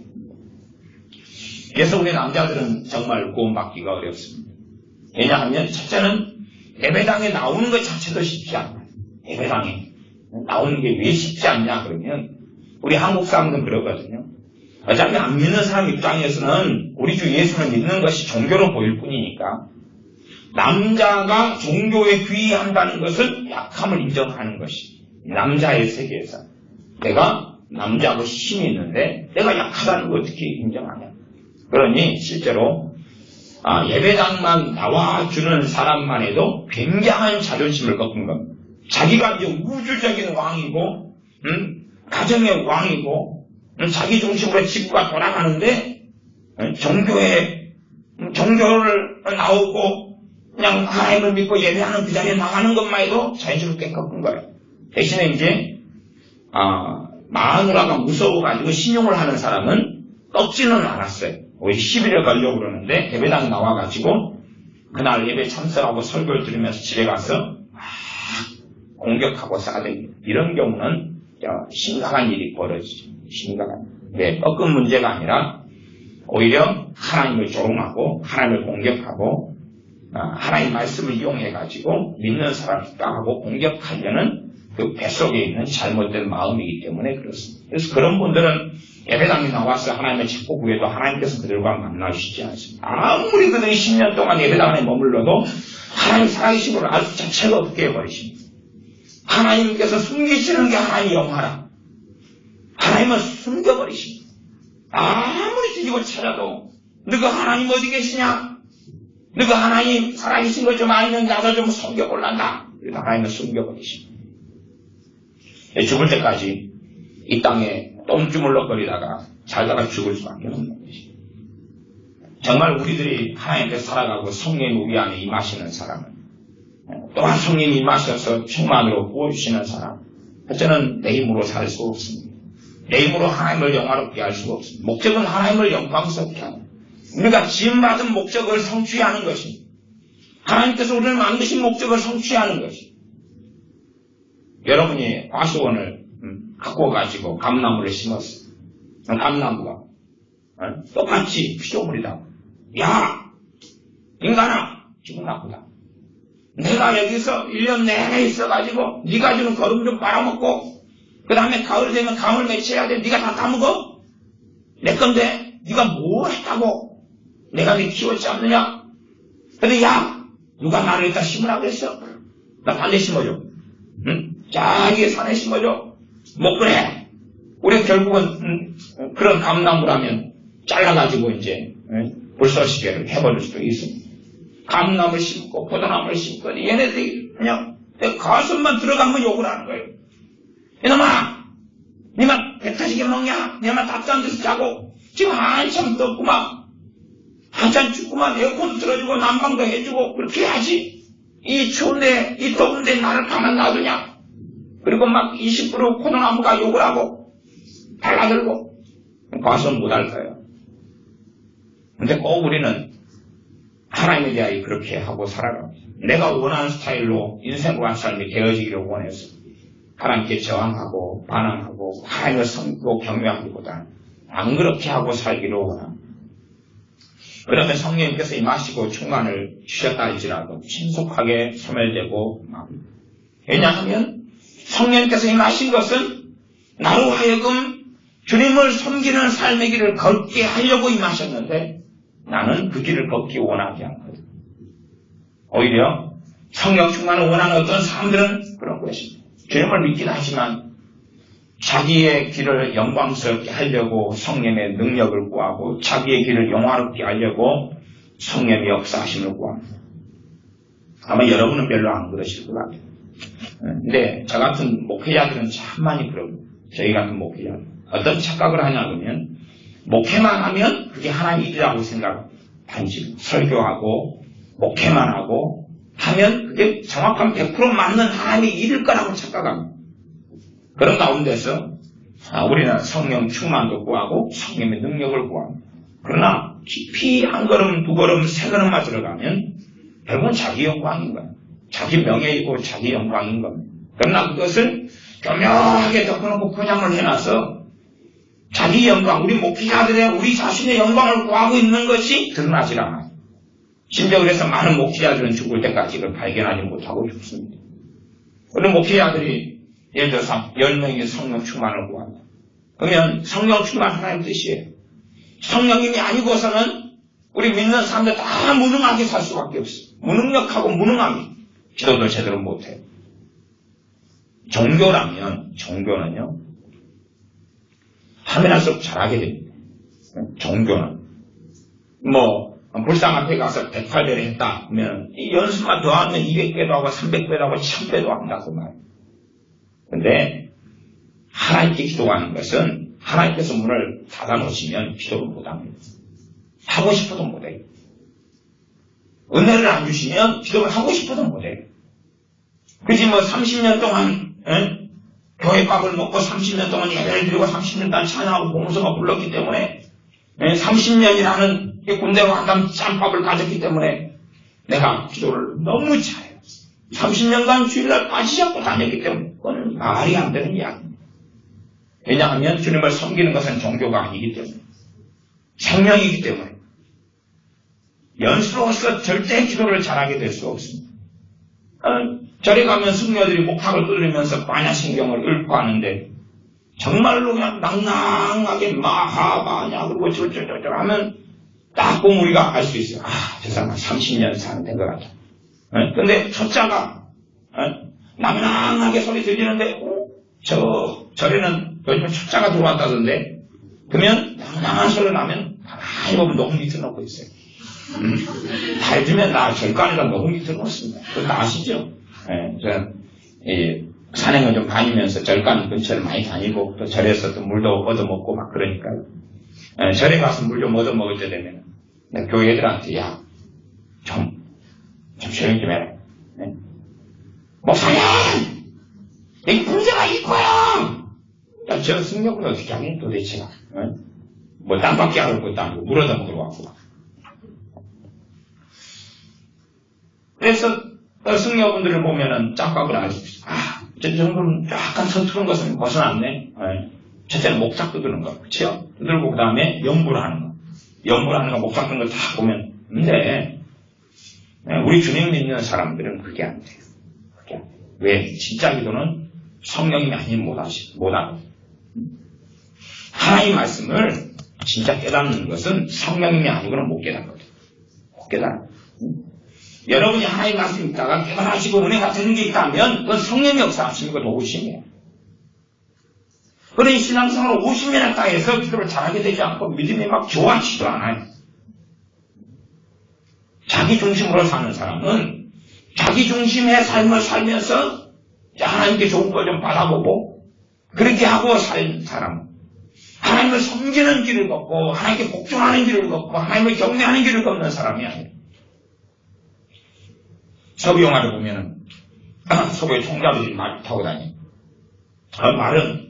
그래서 우리 남자들은 정말 구원받기가 어렵습니다. 왜냐하면 첫째는 예배당에 나오는 것 자체도 쉽지 않아요. 예배당에 나오는 게 왜 쉽지 않냐 그러면 우리 한국 사람들은 그러거든요. 어차피 안 믿는 사람 입장에서는 우리 주 예수를 믿는 것이 종교로 보일 뿐이니까 남자가 종교에 귀의한다는 것은 약함을 인정하는 것이 남자의 세계에서 내가 남자하고 힘이 있는데 내가 약하다는 걸 어떻게 인정하냐. 그러니 실제로 예배당만 나와주는 사람만 해도 굉장한 자존심을 꺾은 겁니다. 자기가 이제 우주적인 왕이고 가정의 왕이고 자기 중심으로 지구가 돌아가는데 종교를 나오고 그냥 하나님을 믿고 예배하는 그 자리에 나가는 것만 해도 자존심을 꽤 꺾은 거예요. 대신에 이제 마누라가 무서워가지고 신용을 하는 사람은 꺾지는 않았어요. 오히려 시비를 걸려고 그러는데 예배당에 나와가지고 그날 예배 참석하고 설교를 들으면서 집에 가서 공격하고 싸대기 이런 경우는 심각한 일이 벌어지죠. 심각한. 네, 꺾은 문제가 아니라 오히려 하나님을 조롱하고 하나님을 공격하고 하나님 말씀을 이용해가지고 믿는 사람을 깡하고 공격하려는 그 뱃속에 있는 잘못된 마음이기 때문에 그렇습니다. 그래서 그런 분들은 예배당에 나와서 하나님을 찾고 구해도 하나님께서 그들과 만나주시지 않습니다. 아무리 그들이 10년 동안 예배당에 머물러도 하나님 살아계신 걸 알 수 자체가 없게 해버리십니다. 하나님께서 숨기시는 게 하나님의 영화라. 하나님은 숨겨버리십니다. 아무리 뒤집어 찾아도 너가 하나님 어디 계시냐? 너가 하나님 살아계신 걸 좀 알면 나도 좀 숨겨볼란다. 그래서 하나님은 숨겨버리십니다. 죽을 때까지 이 땅에 똥주물럭거리다가 살다가 죽을 수밖에 없는 것이. 정말 우리들이 하나님께서 살아가고 성령이 우리 안에 임하시는 사람은 또한 성령이 임하셔서 충만으로 부어주시는 사람. 첫째는 내 힘으로 살 수 없습니다. 내 힘으로 하나님을 영화롭게 할 수가 없습니다. 목적은 하나님을 영광스럽게 하는 우리가 지음받은 목적을 성취하는 것입니다. 하나님께서 우리를 만드신 목적을 성취하는 것입니다. 여러분이 과수원을 갖고 가지고 감나무를 심었어요. 감나무가 똑같이 피조물이다. 야! 인간아! 기분 나쁘다. 내가 여기서 1년 내내 있어가지고 네가 주는 거름 좀 빨아먹고 그 다음에 가을 되면 감을 맺혀야 돼. 네가 다 따먹어? 내 건데 네가 뭘 했다고 내가 네 키웠지 않느냐? 근데 야! 누가 나를 여기다 심으라고 그랬어? 나 빨리 심어줘. 응? 저기 산에 심어줘. 뭐 그래. 우리 결국은 그런 감나무라면 잘라가지고 이제 불쏘시개를 해버릴 수도 있습니다. 감나무를 심고 포도나무를 심고 얘네들이 그냥 내 가슴만 들어가면 욕을 하는 거예요. 이놈아 니만 배 타시게 먹냐? 니만 답도 데서 자고 지금 한참 덥구만 한참 춥구만 에어컨도 틀어주고 난방도 해주고 그렇게 해야지. 이 추운데 이 더운데 나를 가만 놔두냐? 그리고 막 20% 포도나무가 욕을 하고 달라들고 봐서 못할 거예요. 근데 꼭 우리는 하나님에 대하여 그렇게 하고 살아갑니다. 내가 원하는 스타일로 인생과 한 삶이 되어지기를 원해서 하나님께 저항하고 반항하고 하나님을 섬기고 경외하기보다 안 그렇게 하고 살기를 원합니다. 그러면 성령님께서 임하시고 충만을 주셨다 할지라도 신속하게 소멸되고 맙니다. 왜냐하면 성령님께서 임하신 것은 나로 하여금 주님을 섬기는 삶의 길을 걷게 하려고 임하셨는데 나는 그 길을 걷기 원하지 않거든. 오히려 성령 충만을 원하는 어떤 사람들은 그런 것입니다. 주님을 믿긴 하지만 자기의 길을 영광스럽게 하려고 성령의 능력을 구하고 자기의 길을 영화롭게 하려고 성령의 역사하심을 구합니다. 아마 여러분은 별로 안 그러실 것 같아요. 근데 저 같은 목회자들은 참 많이 그럽니다. 저희 같은 목회자들. 어떤 착각을 하냐 그러면 목회만 하면 그게 하나님 일이라고 생각합니다. 단지 설교하고 목회만 하고 하면 그게 정확한 100% 맞는 하나님의 일일 거라고 착각합니다. 그런 가운데서 우리는 성령 충만도 구하고 성령의 능력을 구합니다. 그러나 깊이 한 걸음, 두 걸음, 세 걸음만 들어가면 결국은 자기 영광인 거예요. 자기 명예이고 자기 영광인 겁니다. 그러나 그것을 교묘하게 덮어놓고 그냥을 해놔서 자기 영광, 우리 목회자들의 우리 자신의 영광을 구하고 있는 것이 드러나질 않아요. 심지어 그래서 많은 목회자들은 죽을 때까지 이걸 발견하지 못하고 죽습니다. 우리 목회자들이 예를 들어서 10명의 성령 충만을 구한다. 그러면 성령 충만 하나님 뜻이에요. 성령님이 아니고서는 우리 믿는 사람들 다 무능하게 살 수밖에 없어요. 무능력하고 무능하게 기도도 제대로 못해요. 종교는요 하면 할수록 잘하게 됩니다. 종교는 불상 앞에 가서 108배를 했다 그러면 이 연습만 더하면 200배도 하고 300배도 하고 1000배도 한다고 말이에요. 근데 하나님께 기도하는 것은 하나님께서 문을 닫아놓으시면 기도를 못합니다. 하고 싶어도 못해요. 은혜를 안 주시면 기도를 하고 싶어도 못해요. 그지 30년 동안 교회 밥을 먹고 30년 동안 예배를 드리고 30년 동안 찬양하고 봉성을 불렀기 때문에 30년이라는 군대로 한다면 짬밥을 가졌기 때문에 내가 기도를 너무 잘해요. 30년간 주일날 빠지지 않고 다녔기 때문에 그건 말이 안 되는 이야기입니다. 왜냐하면 주님을 섬기는 것은 종교가 아니기 때문에 생명이기 때문에 연수로서 절대 기도를 잘하게 될 수 없습니다. 절에 가면 승려들이 목탁을 두드리면서 반야신경을 읊어하는데 정말로 그냥 낭낭하게 마하바냐 그리고 저저저저 하면 딱 보면 우리가 알 수 있어요. 저 사람은 30년 사는 된 것 같아. 근데 초짜가 낭낭하게 소리 들리는데 절에는 요즘 초짜가 들어왔다던데 그러면 낭낭한 소리 나면 가만히 보면 녹음 밑에 놓고 있어요. 달주면 나 절간에다 녹음 밑에 놓습니다. 그거 아시죠? 산행을 좀 다니면서 절간 근처를 많이 다니고 또 절에서 또 물도 얻어먹고 막 그러니까요. 절에 가서 물 좀 얻어먹을 때 되면 교회 애들한테 좀 조용히 좀 해라. 목사님! 여기 문제가 있고요! 저 승려분 어떻게 하니 도대체가? 땅밖에 안 올 것도 아니고 물 얻어먹으러 왔고. 그래서 승려분들을 보면은 짬밥을 아주 저 정도는 약간 서투른 것은 벗어났네. 첫째는 목탁 두드는 거, 그치요? 두들고 그 다음에 연부를 하는 거. 연부를 하는 거, 목탁 두는 거 다 보면. 근데 우리 주님 믿는 사람들은 그게 안 돼요. 그게 안 돼요. 왜? 진짜 기도는 성령님이 아니면 못하고. 하나님 말씀을 진짜 깨닫는 것은 성령님이 아니고는 못 깨닫거든. 못 깨닫아. 여러분이 하나님 말씀 읽다가 깨달으시고 은혜가 되는 게 있다면 그건 성령의 역사하시는 거 도우심이에요. 그러니 신앙생활 50년을 따해서 기도를 잘하게 되지 않고 믿음이 막 좋아지지도 않아요. 자기 중심으로 사는 사람은 자기 중심의 삶을 살면서 하나님께 좋은 걸 좀 받아보고 그렇게 하고 살 사람, 하나님을 섬기는 길을 걷고 하나님께 복종하는 길을 걷고 하나님을 경외하는 길을 걷는 사람이 아니에요. 서부 영화를 보면은 서부의 총잡이들이 말 타고 다녀요. 말은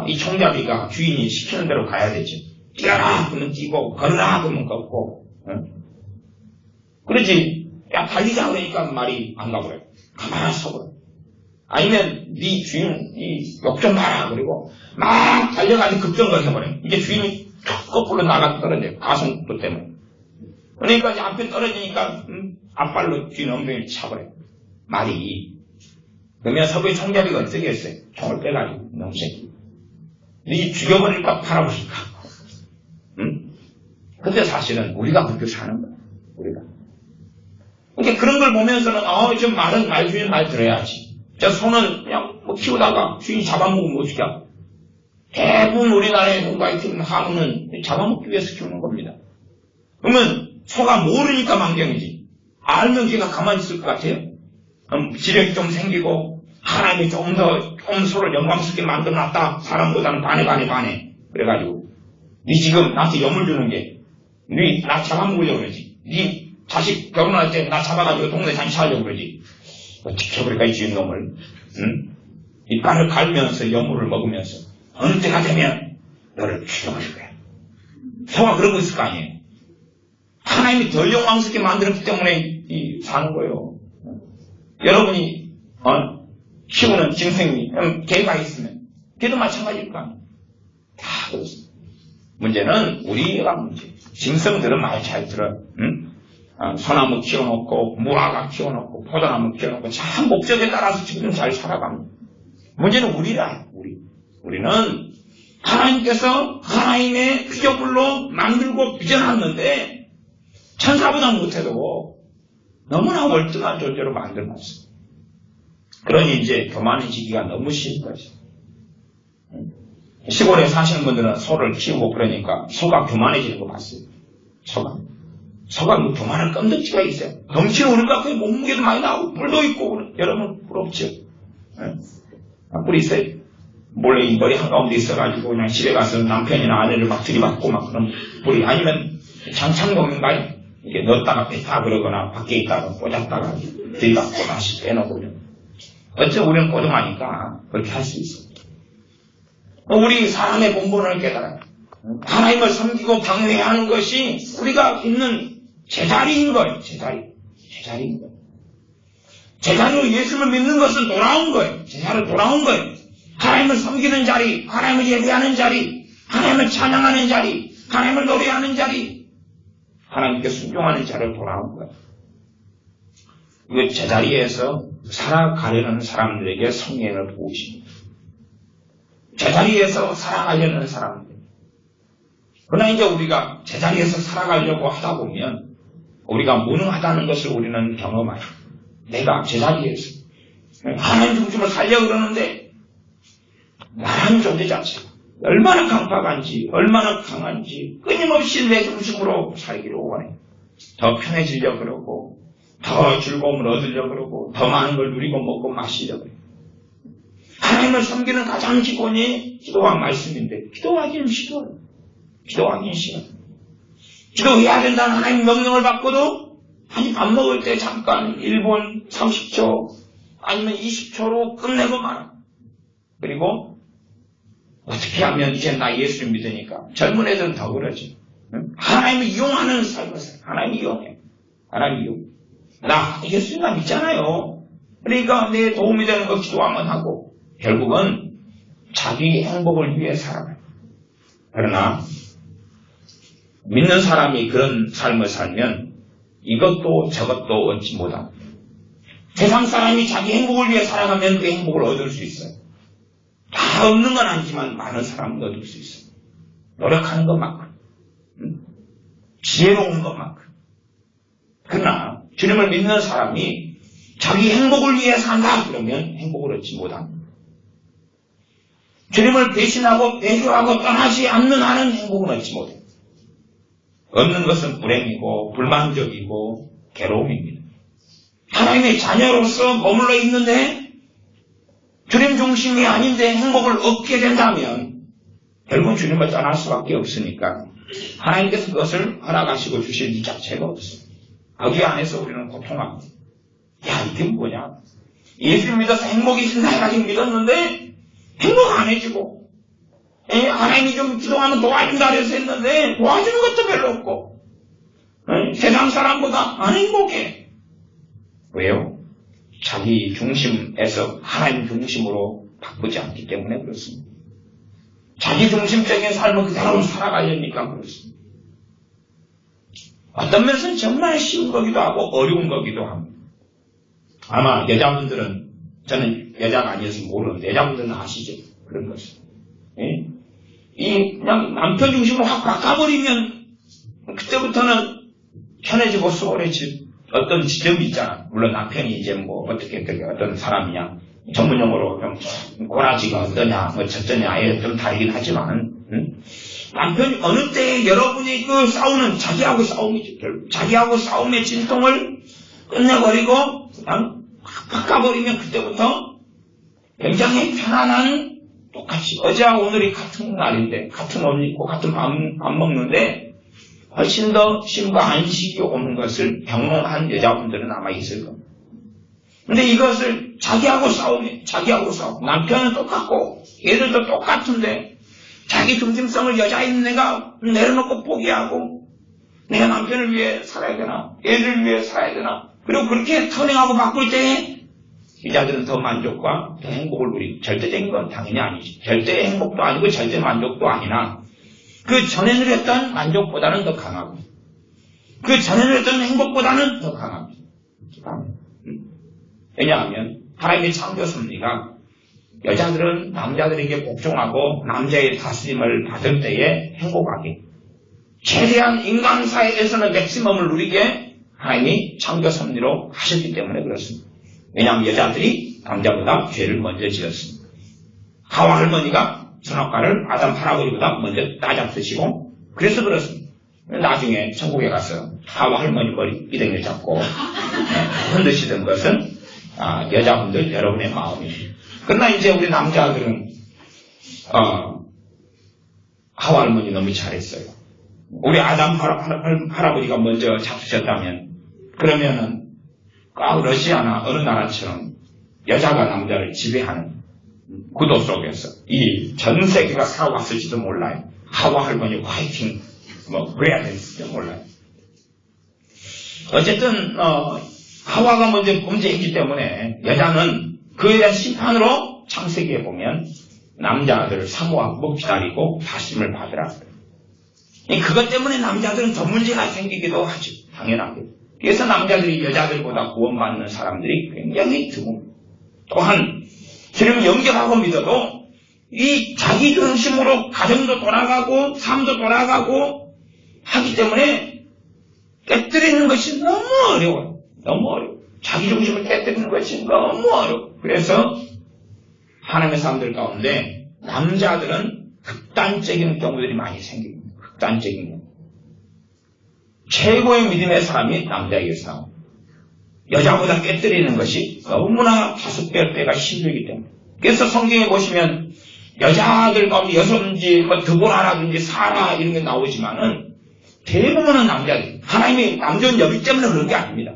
이 총잡이가 주인이 시키는 대로 가야 되지. 뛰어라 그러면 뛰고 걸으라 그러면 걷고. 그러지 달리자 그러니까 말이 안 가버려요. 가만히 서버려요. 아니면 네 주인 욕 좀 봐라 그리고 막 달려가지고 급정거를 해버려요. 이제 주인이 툭 거꾸로 나가 떨어져요. 가슴도 때문에. 그러니까 이제 앞에 떨어지니까 앞발로 뒤 엉덩이를 차버려요. 말이. 그러면 서부의 총잡이가 어떻게 했어요? 총을 빼가지고 놈새끼. 네 죽여버릴까 팔아버릴까. 근데 사실은 우리가 그렇게 사는 거야. 우리가. 그러니까 그런 걸 보면서는 좀 말은 말 주인 말 들어야지. 저 소는 그냥 뭐 키우다가 주인이 잡아먹으면 어떻게 하고. 대부분 우리나라의 농가에 키우는 한우는 잡아먹기 위해서 키우는 겁니다. 그러면 소가 모르니까 망정이지. 알면 걔가 가만히 있을 것 같아요. 지력이 좀 생기고 하나님이 좀 소를 영광스럽게 만들어놨다. 사람보다는 반에. 그래가지고 네 지금 나한테 염을 주는 게 네 나 잡아먹으려고 그러지. 네 자식 결혼할 때 나 잡아가지고 동네 잔치하려고 그러지. 지켜버릴까 이 주인놈을. 이빨을 갈면서 염물을 먹으면서 어느 때가 되면 너를 죽여버릴 거야. 소가 그러고 있을 거 아니에요. 하나님이 덜 영광스럽게 만들었기 때문에 사는 거예요. 여러분이 키우는 짐승이 개가 있으면 개도 마찬가지일 거 아니에요. 다 그렇습니다. 문제는 우리가 문제. 짐승들은 말 잘 들어. 소나무 키워놓고 무화과 키워놓고 포도나무 키워놓고 참 목적에 따라서 지금 잘 살아갑니다. 문제는 우리라. 우리는 하나님께서 하나님의 피조물로 만들고 빚어놨는데 천사보다 못해도 너무나 월등한 존재로 만들어놨어요. 그러니 이제 교만해지기가 너무 쉬운 거죠. 시골에 사시는 분들은 소를 키우고 그러니까 소가 교만해지는 거 봤어요. 소가 뭐 교만한 껌덕지가 있어요. 덩치는 우리가 거의 몸무게도 많이 나오고 뿔도 있고 여러분 부럽죠. 뿔이 있어요. 몰래 이 머리 한가운데 있어가지고 그냥 집에 가서 남편이나 아내를 막 들이받고 막 그런 뿔이 아니면 장창동인가요? 이렇게 넣었다가 뺐다 그러거나 밖에 있다가 꽂았다가 들이받고 다시 빼놓고 어째 우리는 꼬등하니까 그렇게 할 수 있어요. 우리 사람의 본분을 깨달아요. 하나님을 섬기고 경외해야 하는 것이 우리가 있는 제자리인 거예요. 제자리인 거예요. 제자리로 예수를 믿는 것은 돌아온 거예요. 제자리로 돌아온 거예요. 하나님을 섬기는 자리, 하나님을 예배하는 자리, 하나님을 찬양하는 자리, 하나님을 노래하는 자리, 하나님께 순종하는 자리로 돌아온 거예요. 이 제자리에서 살아가려는 사람들에게 성령을 부으십니다. 제자리에서 살아가려는 사람들. 그러나 이제 우리가 제자리에서 살아가려고 하다 보면 우리가 무능하다는 것을 우리는 경험해요. 내가 제자리에서 하나님 중심으로 살려고 그러는데 나라는 존재 자체가 얼마나 강팍한지 얼마나 강한지 끊임없이 내 중심으로 살기를 원해. 더 편해지려고 그러고 더 즐거움을 얻으려고 그러고 더 많은 걸 누리고 먹고 마시려고 그래요. 하나님을 섬기는 가장 기본이 기도와 말씀인데 기도하기는 싫어요. 기도하기는 싫어요. 기도해야 된다는 하나님 명령을 받고도 아니 밥 먹을 때 잠깐 1분 30초 아니면 20초로 끝내고 말아. 그리고 어떻게 하면 이제 나 예수를 믿으니까 젊은 애들은 더 그러지. 하나님을 이용하는 삶을 살아요. 하나님 이용해. 하나님 이용. 나 예수님만 믿잖아요. 그러니까 내 도움이 되는 거 기도하면 하고 결국은 자기 행복을 위해 살아가요. 그러나 믿는 사람이 그런 삶을 살면 이것도 저것도 얻지 못합니다. 세상 사람이 자기 행복을 위해 살아가면 그 행복을 얻을 수 있어요. 다 얻는 건 아니지만 많은 사람은 얻을 수 있어요. 노력하는 것만큼, 지혜로운 것만큼. 그러나 주님을 믿는 사람이 자기 행복을 위해 산다 그러면 행복을 얻지 못합니다. 주님을 배신하고 배교하고 떠나지 않는 한은 행복을 얻지 못해요. 얻는 것은 불행이고 불만족이고 괴로움입니다. 하나님의 자녀로서 머물러 있는데 주님 중심이 아닌데 행복을 얻게 된다면 결국은 주님을 떠날 수밖에 없으니까 하나님께서 그것을 허락하시고 주실 이 자체가 없어요. 거기 안에서 우리는 고통합니다. 야, 이게 뭐냐? 예수 믿어서 행복해진다 해가지고 믿었는데 행복 안 해지고 하나님이 좀 기도하면 도와준다 해서 했는데 도와주는 것도 별로 없고 세상 사람보다 안 행복해. 왜요? 자기 중심에서 하나님 중심으로 바꾸지 않기 때문에 그렇습니다. 자기 중심적인 삶을 그대로 살아가려니까 그렇습니다. 어떤 면에서는 정말 쉬운 거기도 하고 어려운 거기도 합니다. 아마 여자분들은, 저는 여자가 아니어서 모르는데 여자분들은 아시죠? 그런 것을. 예? 그냥 남편 중심으로 확 바꿔버리면 그때부터는 편해지고 수월해질 어떤 지점이 있잖아. 물론 남편이 이제 뭐 어떻게 어떤 사람이냐, 전문용어로 좀 꼬라지가 어떠냐, 뭐 저쩌냐, 좀 다르긴 하지만, 남편이 어느 때 여러분이 그 싸우는 자기하고 싸움이죠. 자기하고 싸움의 진통을 끝내버리고 그냥 확 바꿔버리면 그때부터 굉장히 편안한, 똑같이 어제와 오늘이 같은 날인데 같은 옷 입고 같은 밥 먹는데 훨씬 더 쉼과 안식이 오는 것을 경험한 여자분들은 아마 있을 겁니다. 근데 이것을 자기하고 싸우면 자기하고 싸우고, 남편은 똑같고 얘들도 똑같은데 자기 중심성을 여자인 내가 내려놓고 포기하고 내가 남편을 위해 살아야 되나, 얘를 위해 살아야 되나, 그리고 그렇게 터닝하고 바꿀 때 여자들은 더 만족과 더 행복을 누리고, 절대적인 건 당연히 아니지. 절대 행복도 아니고 절대 만족도 아니나 그 전에 누렸던 만족보다는 더 강하고 그 전에 누렸던 행복보다는 더 강합니다. 왜냐하면 하나님의 창조 섭리가 여자들은 남자들에게 복종하고 남자의 다스림을 받을 때에 행복하게, 최대한 인간 사회에서는 맥시멈을 누리게 하나님이 창조 섭리로 하셨기 때문에 그렇습니다. 왜냐하면 여자들이 남자보다 죄를 먼저 지었습니다. 하와 할머니가 선악과를 아담 할아버지보다 먼저 따잡으시고, 그래서 그렇습니다. 나중에 천국에 가서 하와 할머니 머리 비댕을 잡고 흔드시던 것은 여자분들 여러분의 마음입니다. 그러나 이제 우리 남자들은 하와 할머니 너무 잘했어요. 우리 아담 할아버지가 먼저 잡수셨다면, 그러면은 러시아나 어느 나라처럼 여자가 남자를 지배하는 구도 속에서 이 전 세계가 살아왔을지도 몰라요. 하와 할머니 화이팅 그래야 될지도 몰라요. 어쨌든 하와가 먼저 범죄했기 때문에 여자는 그에 대한 심판으로 창세기에 보면 남자들을 사모하고 기다리고 다스림을 받으라. 그것 때문에 남자들은 더 문제가 생기기도 하죠. 당연하게. 그래서 남자들이 여자들보다 구원받는 사람들이 굉장히 드문. 또한 지금 영접하고 믿어도 이 자기 중심으로 가정도 돌아가고 삶도 돌아가고 하기 때문에 깨뜨리는 것이 너무 어려워요. 너무 어려워요. 자기 중심을 깨뜨리는 것이 너무 어려워요. 그래서 하나님의 사람들 가운데 남자들은 극단적인 경우들이 많이 생깁니다. 극단적인 경우. 최고의 믿음의 사람이 남자에게서 나옵니다. 여자보다 깨뜨리는 것이 너무나 5배가 힘들기 때문에. 그래서 성경에 보시면 여자들 가운데 여섯인지 드보라라든지 사라 이런 게 나오지만은 대부분은 남자들. 하나님이 남존 여기 때문에 그런 게 아닙니다.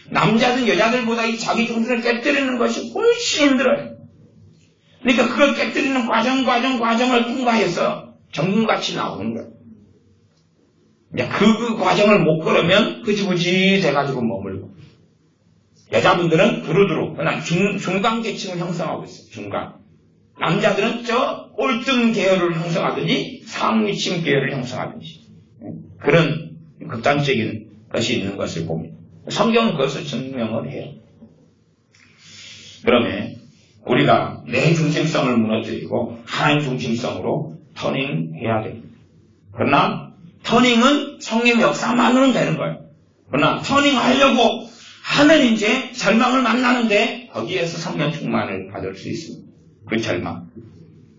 남자든 여자들보다 이 자기 중심을 깨뜨리는 것이 훨씬 힘들어요. 그러니까 그걸 깨뜨리는 과정을 통과해서 정금같이 나오는 거예요. 그 과정을 못 걸으면 흐지부지 돼가지고 머물고, 여자분들은 두루두루 그냥 중간 계층을 형성하고 있어요. 중간. 남자들은 저 꼴등 계열을 형성하든지 상위층 계열을 형성하든지 그런 극단적인 것이 있는 것을 봅니다. 성경은 그것을 증명을 해요. 그러면 우리가 내 중심성을 무너뜨리고 하나님 중심성으로 터닝해야 됩니다. 그러나 터닝은 성령 역사만으로는 되는 거예요. 그러나 터닝하려고 하면 이제 절망을 만나는데 거기에서 성령 충만을 받을 수 있습니다. 그 절망.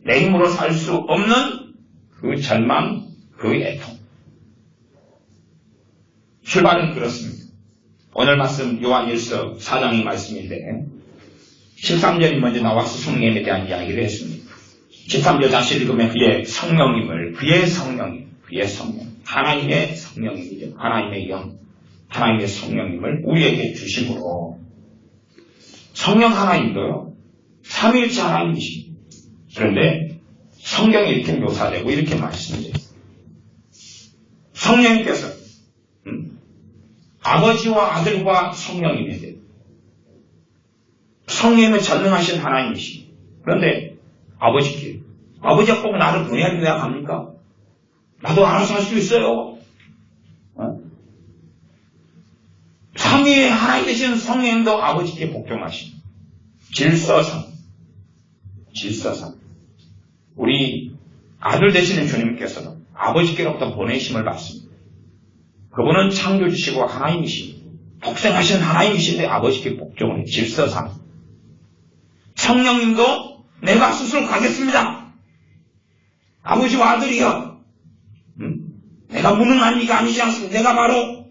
내 힘으로 살 수 없는 그 절망, 그 애통. 출발은 그렇습니다. 오늘 말씀 요한일서 4장의 말씀인데 13절이 먼저 나와서 성령에 대한 이야기를 했습니다. 13절 다시 읽으면 그의 성령임을, 그의 성령, 하나님의 성령이죠. 하나님의 영, 하나님의 성령임을 우리에게 주심으로, 성령 하나님도요, 삼위일체 하나님이십니다. 그런데 성경이 이렇게 묘사되고 이렇게 말씀드려요. 성령님께서 아버지와 아들과 성령님인데, 성령님은 전능하신 하나님이십니다. 그런데 아버지가 꼭 나를 보내야 합니까? 나도 알아서 할 수 있어요. 삼위의 하나님 되신 성령도 아버지께 복종하십니다. 질서상. 우리 아들 되시는 주님께서는 아버지께로부터 보내심을 받습니다. 그분은 창조주시고 하나님이십니다. 독생하신 하나님이신데 아버지께 복종을 해요. 질서상. 성령님도 내가 스스로 가겠습니다. 아버지와 아들이여. 내가 무능한 이가 아니지 않습니다. 내가 바로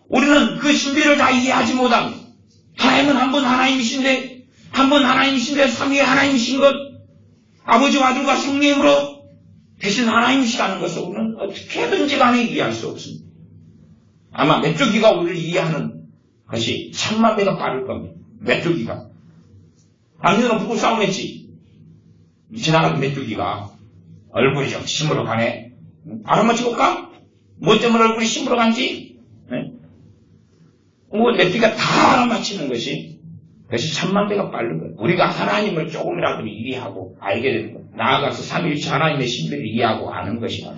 우리는 그 신비를 다 이해하지 못합니다. 하나님은 한 분 하나님이신데 삼위의 하나님이신 것 아버지와 아들과 성령으로 대신 하나님이시라는 것을 우리는 어떻게든지 간에 이해할 수 없습니다. 아마 메뚜기가 우리를 이해하는 것이 천만 배가 빠를 겁니다. 메뚜기가. 당신은 부부싸움했지. 지나가는 메뚜기가 얼굴이 좀 시무룩하네. 알아맞혀볼까? 뭐 때문에 얼굴이 시무룩한지? 메뚜기가 다 알아맞히는 것이 천만 배가 빠른 거예요. 우리가 하나님을 조금이라도 이해하고 알게 되는 거예요. 나아가서 삼위일체 하나님의 신비를 이해하고 아는 것이 바로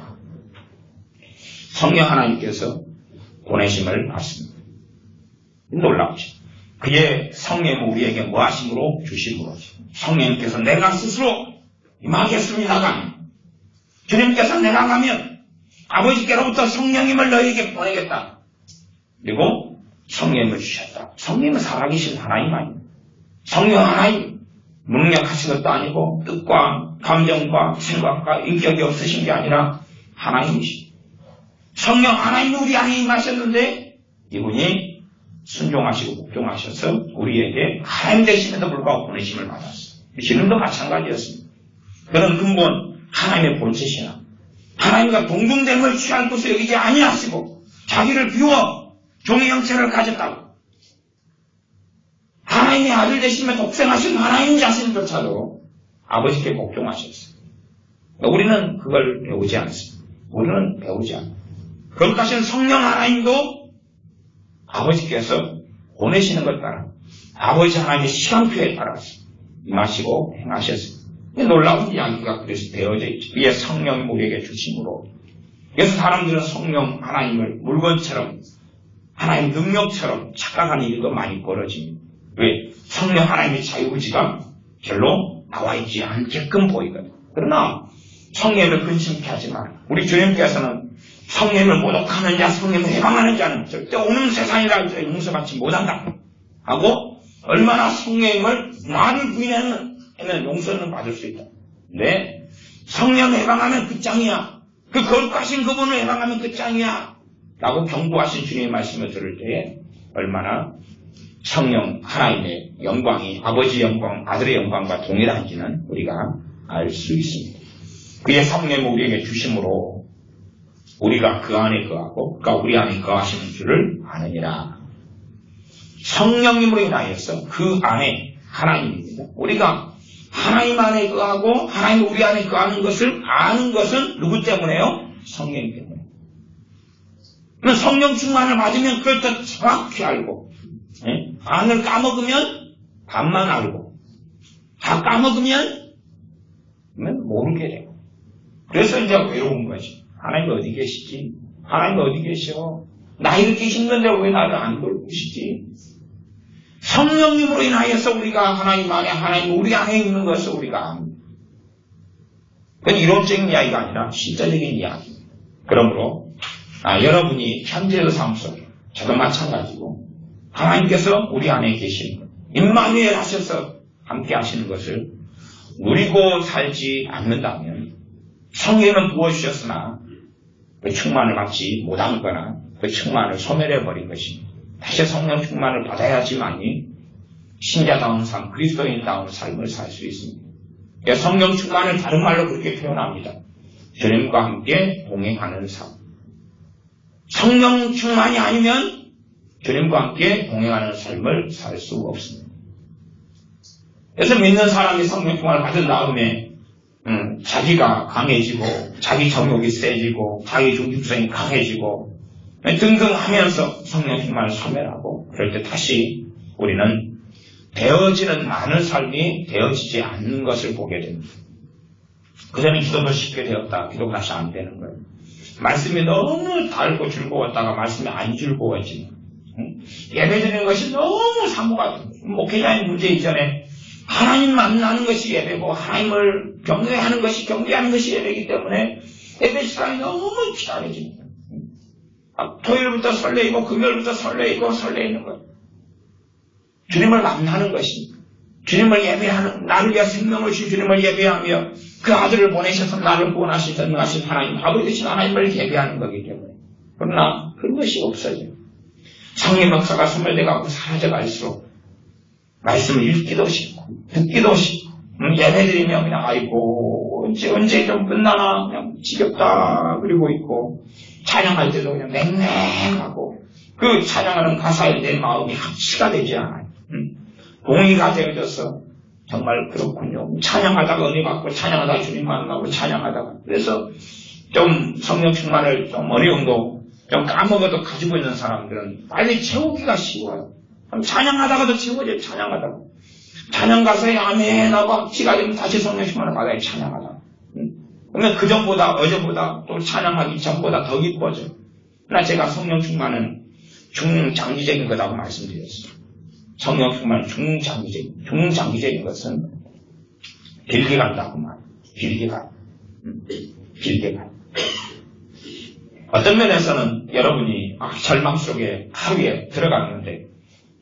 성령 하나님께서 보내심을 받습니다. 놀랍죠. 그의 성령은 우리에게 뭐 하심으로? 주심으로. 성령님께서 내가 스스로 임하겠습니다가 주님께서 내가 가면 아버지께로부터 성령님을 너희에게 보내겠다. 그리고 성령님을 주셨다. 성령님은 살아계신 하나님 아닙니다. 성령 하나님 무능력하신 것도 아니고 뜻과 감정과 생각과 인격이 없으신 게 아니라 하나님이십니다. 성령 하나님은 우리 안에 임하셨는데 이분이 순종하시고 복종하셔서 우리에게 하나님 되심에도 불구하고 보내심을 받았어요. 지금도 마찬가지였습니다. 그런 근본 하나님의 본체시나 하나님과 동등됨을 취할 것을 여기지 아니하시고 자기를 비워 종의 형체를 가졌다고 하나님의 아들 되시며 독생하신 하나님 자신조차도 아버지께 복종하셨어요. 우리는 그걸 배우지 않습니다. 우리는 배우지 않아요. 거룩하신 성령 하나님도 아버지께서 보내시는 것 따라 아버지 하나님의 시간표에 따라서 임하시고 행하셨습니다. 놀라운 이야기가 그래서 되어져 있죠. 이에 성령이 우리에게 주심으로. 그래서 사람들은 성령 하나님을 물건처럼 하나님 능력처럼 착각하는 일도 많이 벌어집니다. 왜? 성령 하나님의 자유의지가 별로 나와 있지 않게끔 보이거든요. 그러나 성령을 근심케 하지 마라. 우리 주님께서는 성령을 모독하는 자, 성령을 해방하는 자는 절대 오는 세상이라 용서받지 못한다 하고 얼마나 성령을 나를 부인하면 용서는 받을 수 있다. 네, 성령을 해방하면 끝장이야. 그 거룩하신 그분을 해방하면 끝장이야 라고 경고하신 주님의 말씀을 들을 때에 얼마나 성령 하나님의 영광이 아버지 영광, 아들의 영광과 동일한지는 우리가 알 수 있습니다. 그의 성령을 우리에게 주심으로 우리가 그 안에 거하고 그가 우리 안에 거하시는 줄을 아느니라. 성령님으로 인하여서 그 안에 하나님입니다. 우리가 하나님 안에 거하고 하나님 우리 안에 거하는 것을 아는 것은 누구 때문에요? 성령 때문에. 성령 충만을 받으면 그걸 더 정확히 알고 반을 까먹으면 반만 알고 다 까먹으면 모르게 돼요. 그래서 이제 외로운 거지. 하나님 어디 계시지? 하나님 어디 계셔? 나 이렇게 힘든데 왜 나를 안 돌보시지? 성령님으로 인하여서 우리가 하나님 안에 하나님 우리 안에 있는 것을 우리가 압니다. 그건 이론적인 이야기가 아니라 실제적인 이야기입니다. 그러므로 여러분이 현재의 삶 속에 저도 마찬가지고 하나님께서 우리 안에 계시는 것 임마누엘 하셔서 함께 하시는 것을 누리고 살지 않는다면 성령은 부어주셨으나 그 충만을 받지 못한 거나 그 충만을 소멸해버린 것입니다. 다시 성령 충만을 받아야지만이 신자다운 삶, 그리스도인다운 삶을 살 수 있습니다. 성령 충만을 다른 말로 그렇게 표현합니다. 주님과 함께 동행하는 삶. 성령 충만이 아니면 주님과 함께 동행하는 삶을 살 수 없습니다. 그래서 믿는 사람이 성령 충만을 받은 다음에 자기가 강해지고 자기 정욕이 세지고 자기 중심성이 강해지고 등등 하면서 성령 충만을 소멸하고 그럴 때 다시 우리는 되어지는 많은 삶이 되어지지 않는 것을 보게 됩니다. 그전에 기도도 쉽게 되었다. 기도가 다시 안 되는 거예요. 말씀이 너무 달고 즐거웠다가 말씀이 안 즐거워지면 예배 드리는 것이 너무 사모가 됩니다. 목회자의 문제 이전에 하나님 만나는 것이 예배고 하나님을 경외하는 것이 예배이기 때문에 예배 시간이 너무 기다려집니다. 토요일부터 설레이고 금요일부터 설레이는 거예요. 주님을 만나는 것입니다. 주님을 예배하는, 나를 위해 생명을 주신 주님을 예배하며 그 아들을 보내셔서 나를 구원하신 전능하신 하나님, 아버지 되신 하나님을 예배하는 거기 때문에. 그러나 그것이 없어져요. 성령 역사가 소멸돼가고 사라져갈수록 말씀을 읽기도 싫고 듣기도 싫고 예배드리며 그냥 아이고 언제 좀 끝나나 그냥 지겹다 그리고 있고 찬양할 때도 그냥 맹맹하고 그 찬양하는 가사에 내 마음이 합치가 되지 않아요. 동의가 되어져서 정말 그렇군요. 찬양하다가 은혜 받고 찬양하다가 주님 만나고 찬양하다가 그래서 좀 성령 충만을 좀 어느 정도 좀 까먹어도 가지고 있는 사람들은 빨리 채우기가 쉬워요. 찬양하다가도 채워져요. 찬양 가사에 아멘하고 합치가 되면 다시 성령 충만을 받아요. 찬양하다가. 그러면 그전보다 어제보다 또 찬양하기 전보다 더 기뻐져요. 그러나 제가 성령 충만은 중장기적인 거라고 말씀드렸어요. 성령 충만은 중장기적인 것은 길게 간다고 말해요. 길게 가요. 어떤 면에서는 여러분이 절망 속에 하루에 들어갔는데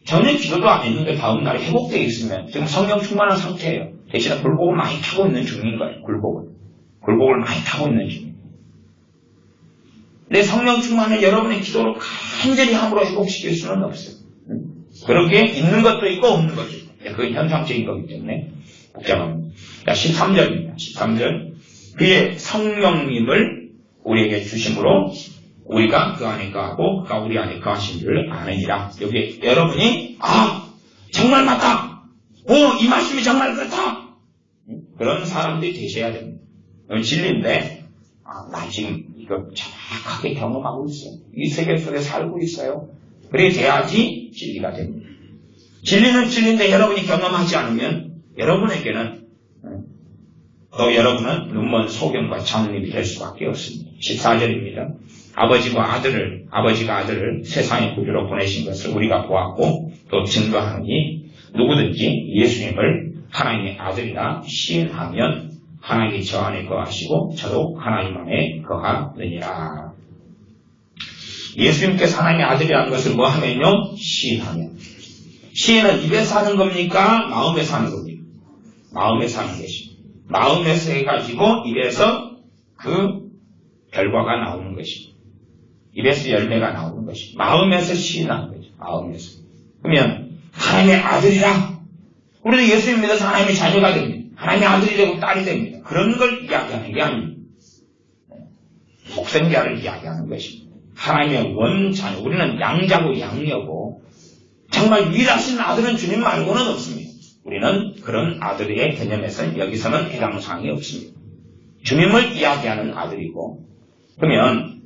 전혀 기도도 안 했는데 다음날에 회복되어 있으면 지금 성령 충만한 상태예요. 대신에 굴복을 많이 타고 있는 중인 거예요. 굴복을 많이 타고 있는 중이에요. 근데 성령 충만은 여러분의 기도를 간절히 함으로 회복시킬 수는 없어요. 그렇게 있는 것도 있고 없는 것도 있고 그건 현상적인 거기 때문에 복잡합니다. 13절입니다. 13절 그의 성령님을 우리에게 주심으로 우리가 그 안에 거하고 그가 우리 안에 거하신 줄 아느니라. 여기 여러분이 정말 맞다. 이 말씀이 정말 그렇다. 그런 사람들이 되셔야 됩니다. 진리인데 나 지금 이거 정확하게 경험하고 있어요. 이 세계 속에 살고 있어요. 그래 돼야지 진리가 됩니다. 진리는 진리인데 여러분이 경험하지 않으면 여러분에게는 여러분은 눈먼 소경과 장님이 될 수밖에 없습니다. 14절입니다. 아버지가 아들을 세상의 구주로 보내신 것을 우리가 보았고 또 증거하느니 누구든지 예수님을 하나님의 아들이라 시인하면 하나님이 저 안에 거하시고 저도 하나님 안에 거하느니라. 예수님께서 하나님의 아들이라는 것을 뭐 하면요? 시인하면. 시인은 입에서 하는 겁니까? 마음에서 하는 겁니까? 마음에서 하는 것입니다. 마음에서 해가지고 입에서 그 결과가 나오는 것입니다. 입에서 열매가 나오는 것입니다. 마음에서 시인하는 거죠. 마음에서. 그러면 하나님의 아들이라. 우리도 예수님 믿어서 하나님의 자녀가 됩니다. 하나님의 아들이 되고 딸이 됩니다. 그런 걸 이야기하는 게 아닙니다. 목생자를 이야기하는 것입니다. 하나님의 원자녀. 우리는 양자고 양녀고 정말 유일하신 아들은 주님 말고는 없습니다. 우리는 그런 아들의 개념에서 여기서는 해당 사항이 없습니다. 주님을 이야기하는 아들이고 그러면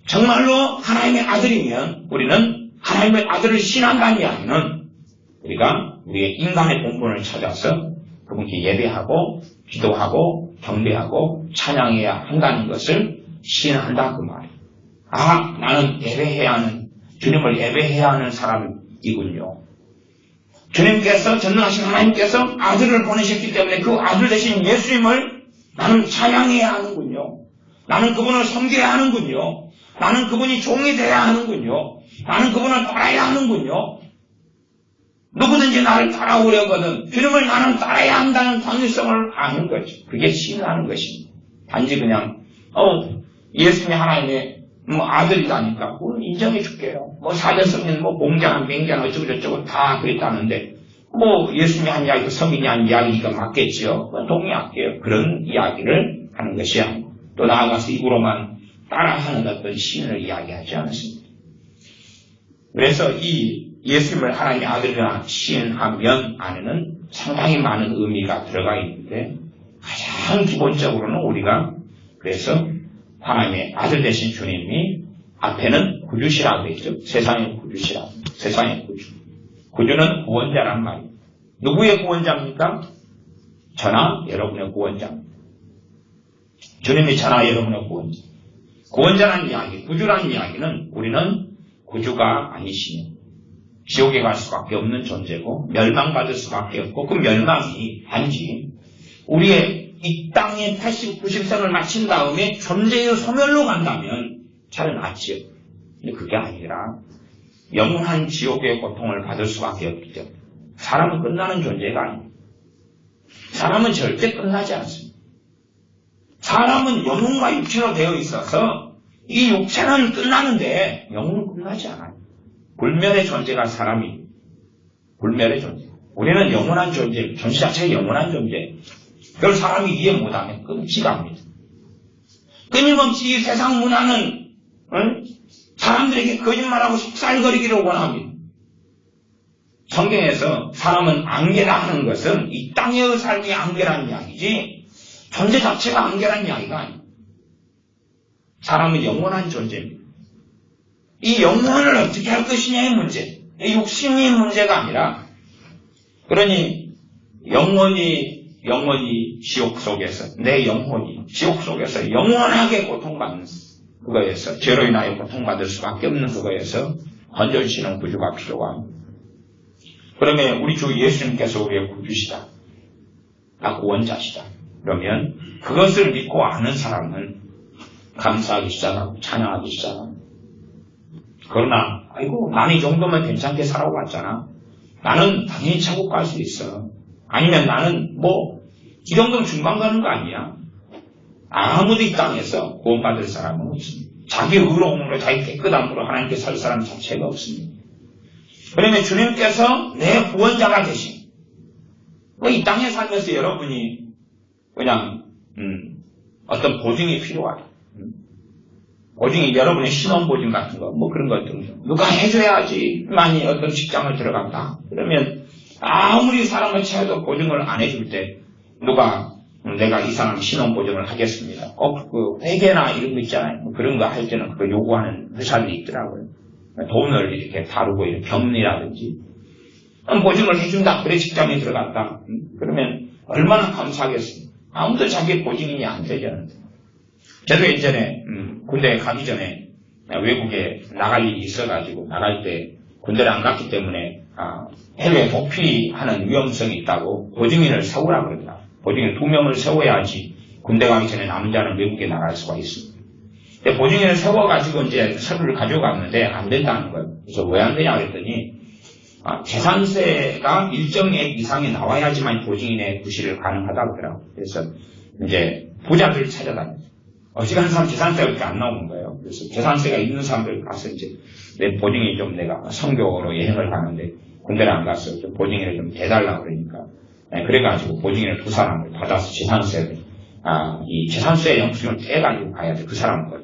정말로 하나님의 아들이면 우리는 하나님의 아들을 신한다는 이야기는 우리가 우리의 인간의 본분을 찾아서 그분께 예배하고 기도하고 경배하고 찬양해야 한다는 것을 시인한다 그 말이에요. 나는 주님을 예배해야 하는 사람이군요. 주님께서 전능하신 하나님께서 아들을 보내셨기 때문에 그 아들 대신 예수님을 나는 찬양해야 하는군요. 나는 그분을 섬겨야 하는군요. 나는 그분이 종이 되어야 하는군요. 나는 그분을 따라야 하는군요. 누구든지 나를 따라오려거든 주님을 나는 따라야 한다는 당위성을 아는 거죠. 그게 신뢰하는 것입니다. 단지 그냥 예수님이 하나님의 아들이다니까 그걸 인정해 줄게요. 사제성인 공자나 맹자나 어쩌고저쩌고 다 그랬다는데 예수님이 한 이야기고 성인이 한 이야기가 맞겠지요. 동의할게요. 그런 이야기를 하는 것이 아니고 또 나아가서 입으로만 따라하는 어떤 신을 이야기하지 않습니다. 그래서 이 예수님을 하나님의 아들이라 시인하면 안에는 상당히 많은 의미가 들어가 있는데 가장 기본적으로는 우리가 그래서 하나님의 아들 되신 주님이 앞에는 구주시라고 했죠. 세상의 구주시라고. 세상의 구주. 구주는 구원자란 말이에요. 누구의 구원자입니까? 저나 여러분의 구원자입니다. 주님이 저나 여러분의 구원자. 구원자라는 이야기, 구주라는 이야기는 우리는 구주가 아니시니 지옥에 갈 수밖에 없는 존재고 멸망받을 수밖에 없고 그 멸망이 단지 우리의 이 땅에 80, 90생을 마친 다음에 존재의 소멸로 간다면 잘 낫지요. 근데 그게 아니라 영원한 지옥의 고통을 받을 수밖에 없기 때문에 사람은 끝나는 존재가 아닙니다. 사람은 절대 끝나지 않습니다. 사람은 영혼과 육체로 되어 있어서 이 육체는 끝나는데 영혼은 끝나지 않아요. 불멸의 존재가 사람이 불멸의 존재. 우리는 영원한 존재, 존재 자체가 영원한 존재. 그걸 사람이 이해 못하면 끔찍합니다. 끊임없이 이 세상 문화는 사람들에게 거짓말하고 속살거리기를 원합니다. 성경에서 사람은 안개라 하는 것은 이 땅의 삶이 안개라는 이야기지 존재 자체가 안개라는 이야기가 아닙니다. 사람은 영원한 존재입니다. 이 영혼을 어떻게 할 것이냐의 문제, 이 육신의 문제가 아니라 그러니 영원히 지옥 속에서 내 영혼이 지옥 속에서 영원하게 고통받는 그거에서 죄로 인하여 고통받을 수밖에 없는 그거에서 건져주시는 구주가 필요가 합니다. 그러면 우리 주 예수님께서 우리의 구주시다, 구원자시다. 그러면 그것을 믿고 아는 사람은 감사하기 시작하고 찬양하기 시작합니다. 그러나 아이고 나는 이 정도면 괜찮게 살아왔잖아. 나는 당연히 천국 갈 수 있어. 아니면 나는 이 정도면 중간 가는 거 아니야. 아무도 이 땅에서 구원받을 사람은 없습니다. 자기 의로움으로 자기 깨끗함으로 하나님께 살 사람 자체가 없습니다. 그러면 주님께서 내 구원자가 되신 이 땅에 살면서 여러분이 그냥 어떤 보증이 필요하다. 보증이 여러분의 신원보증 같은 거 그런 것들 누가 해줘야지 많이 어떤 직장을 들어간다. 그러면 아무리 사람을 채워도 보증을 안 해줄 때 누가 내가 이 사람 신원보증을 하겠습니다. 그 회계나 이런 거 있잖아요. 그런 거 할 때는 그거 요구하는 회사들이 있더라고요. 돈을 이렇게 다루고 이런 병리라든지 보증을 해준다. 그래 직장에 들어갔다. 그러면 얼마나 감사하겠습니까? 아무도 자기 보증인이 안 되잖아요. 저도 예전에 군대에 가기 전에 외국에 나갈 일이 있어가지고 나갈 때 군대를 안 갔기 때문에 해외 도피하는 위험성이 있다고 보증인을 세우라 그러더라고요. 보증인 2명을 세워야지 군대 가기 전에 남자는 외국에 나갈 수가 있습니다. 근데 보증인을 세워가지고 이제 서류를 가져갔는데 안 된다는 거예요. 그래서 왜 안 되냐 그랬더니 재산세가 일정액 이상이 나와야지만 보증인의 부실을 가능하다고 하더라고요. 그래서 이제 부자들을 찾아다녔어요. 어지간한 사람 재산세가 이렇게 안 나오는 거예요. 그래서 재산세가 있는 사람들 가서 이제 내 보증이 좀 내가 선교로 여행을 가는데 군대를 안 가서 좀 보증인을 좀 대달라고 그러니까 그래가지고 보증인을 2사람을 받아서 재산세를 이 재산세 영수증을 떼가지고 가야 돼. 그 사람하고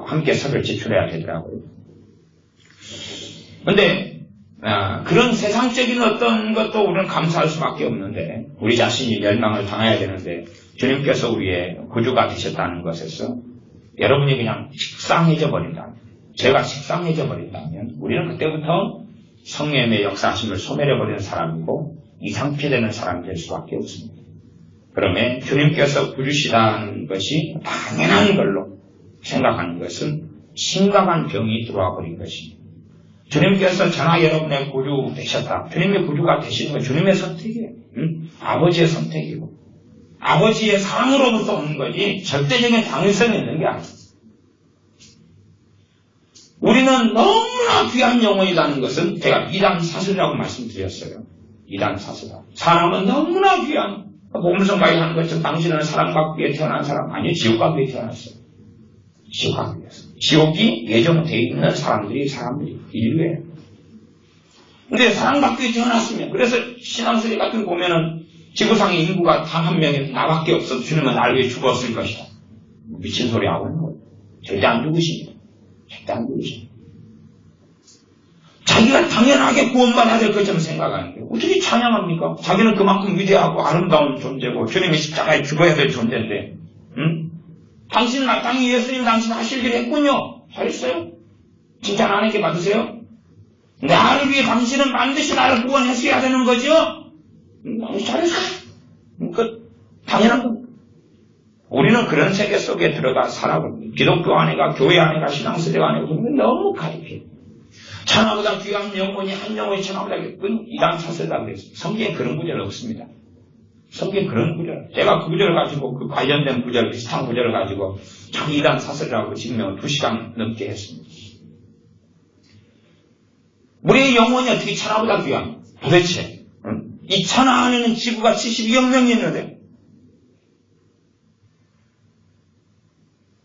함께 서류를 제출해야 되더라고요. 근데 그런 세상적인 어떤 것도 우리는 감사할 수밖에 없는데 우리 자신이 멸망을 당해야 되는데 주님께서 우리의 구주가 되셨다는 것에서 여러분이 그냥 식상해져 버린다면 죄가 식상해져 버린다면 우리는 그때부터 성령의 역사하심을 소멸해버리는 사람이고 이상피되는 사람이 될 수밖에 없습니다. 그러면 주님께서 구주시다는 것이 당연한 걸로 생각하는 것은 심각한 병이 들어와 버린 것입니다. 주님께서 저나 여러분의 구주 되셨다. 주님의 구주가 되시는 건 주님의 선택이에요. 아버지의 선택이고 아버지의 사랑으로부터 오는 거지 절대적인 당위성이 있는 게 아니에요. 우리는 너무나 귀한 영혼이라는 것은 제가 이단사슬이라고 말씀드렸어요. 이단사슬이다. 사람은 너무나 귀한 보물성가에 하는 것처럼 당신은 사랑받기 위해 태어난 사람 아니에요. 지옥 가기 위해 태어났어요. 지옥 가기 위해서. 지옥이 예정되어 있는 사람들이 인류예요. 근데 사랑받기 위해 태어났으면 그래서 신앙소리 같은 거 보면은 지구상의 인구가 단 한 명이 나밖에 없어도 주님은 나를 위해 죽었을 것이다. 미친 소리 하고 있는 거예요. 절대 안 죽으십니다. 절대 안 죽으십니다. 자기가 당연하게 구원받아야 될 것처럼 생각하는데 어떻게 찬양합니까? 자기는 그만큼 위대하고 아름다운 존재고 주님이 십자가에 죽어야 될 존재인데 당신은 마땅히 예수님 당신 하실 일을 했군요. 잘했어요? 칭찬 하나님께 받으세요? 나를 위해 당신은 반드시 나를 구원했어야 되는 거죠? 잘했어. 그러니까 당연한 겁니다. 우리는 그런 세계 속에 들어가 살아봅니다. 기독교 안에가 교회 안에가 신앙세대가 안에가 너무 가입해요. 천하보다 귀한 영혼이 한 영혼이 천하보다 귀한 이단 사슬이라고 그랬어요. 성경에 그런 구절 없습니다. 성경에 그런 구절. 제가 그 구절을 가지고 그 관련된 구절, 비슷한 구절을 가지고 참 이단 사슬이라고 증명을 2시간 넘게 했습니다. 우리의 영혼이 어떻게 천하보다 귀한? 도대체 이 천하 안에는 지구가 72억 명이 있는데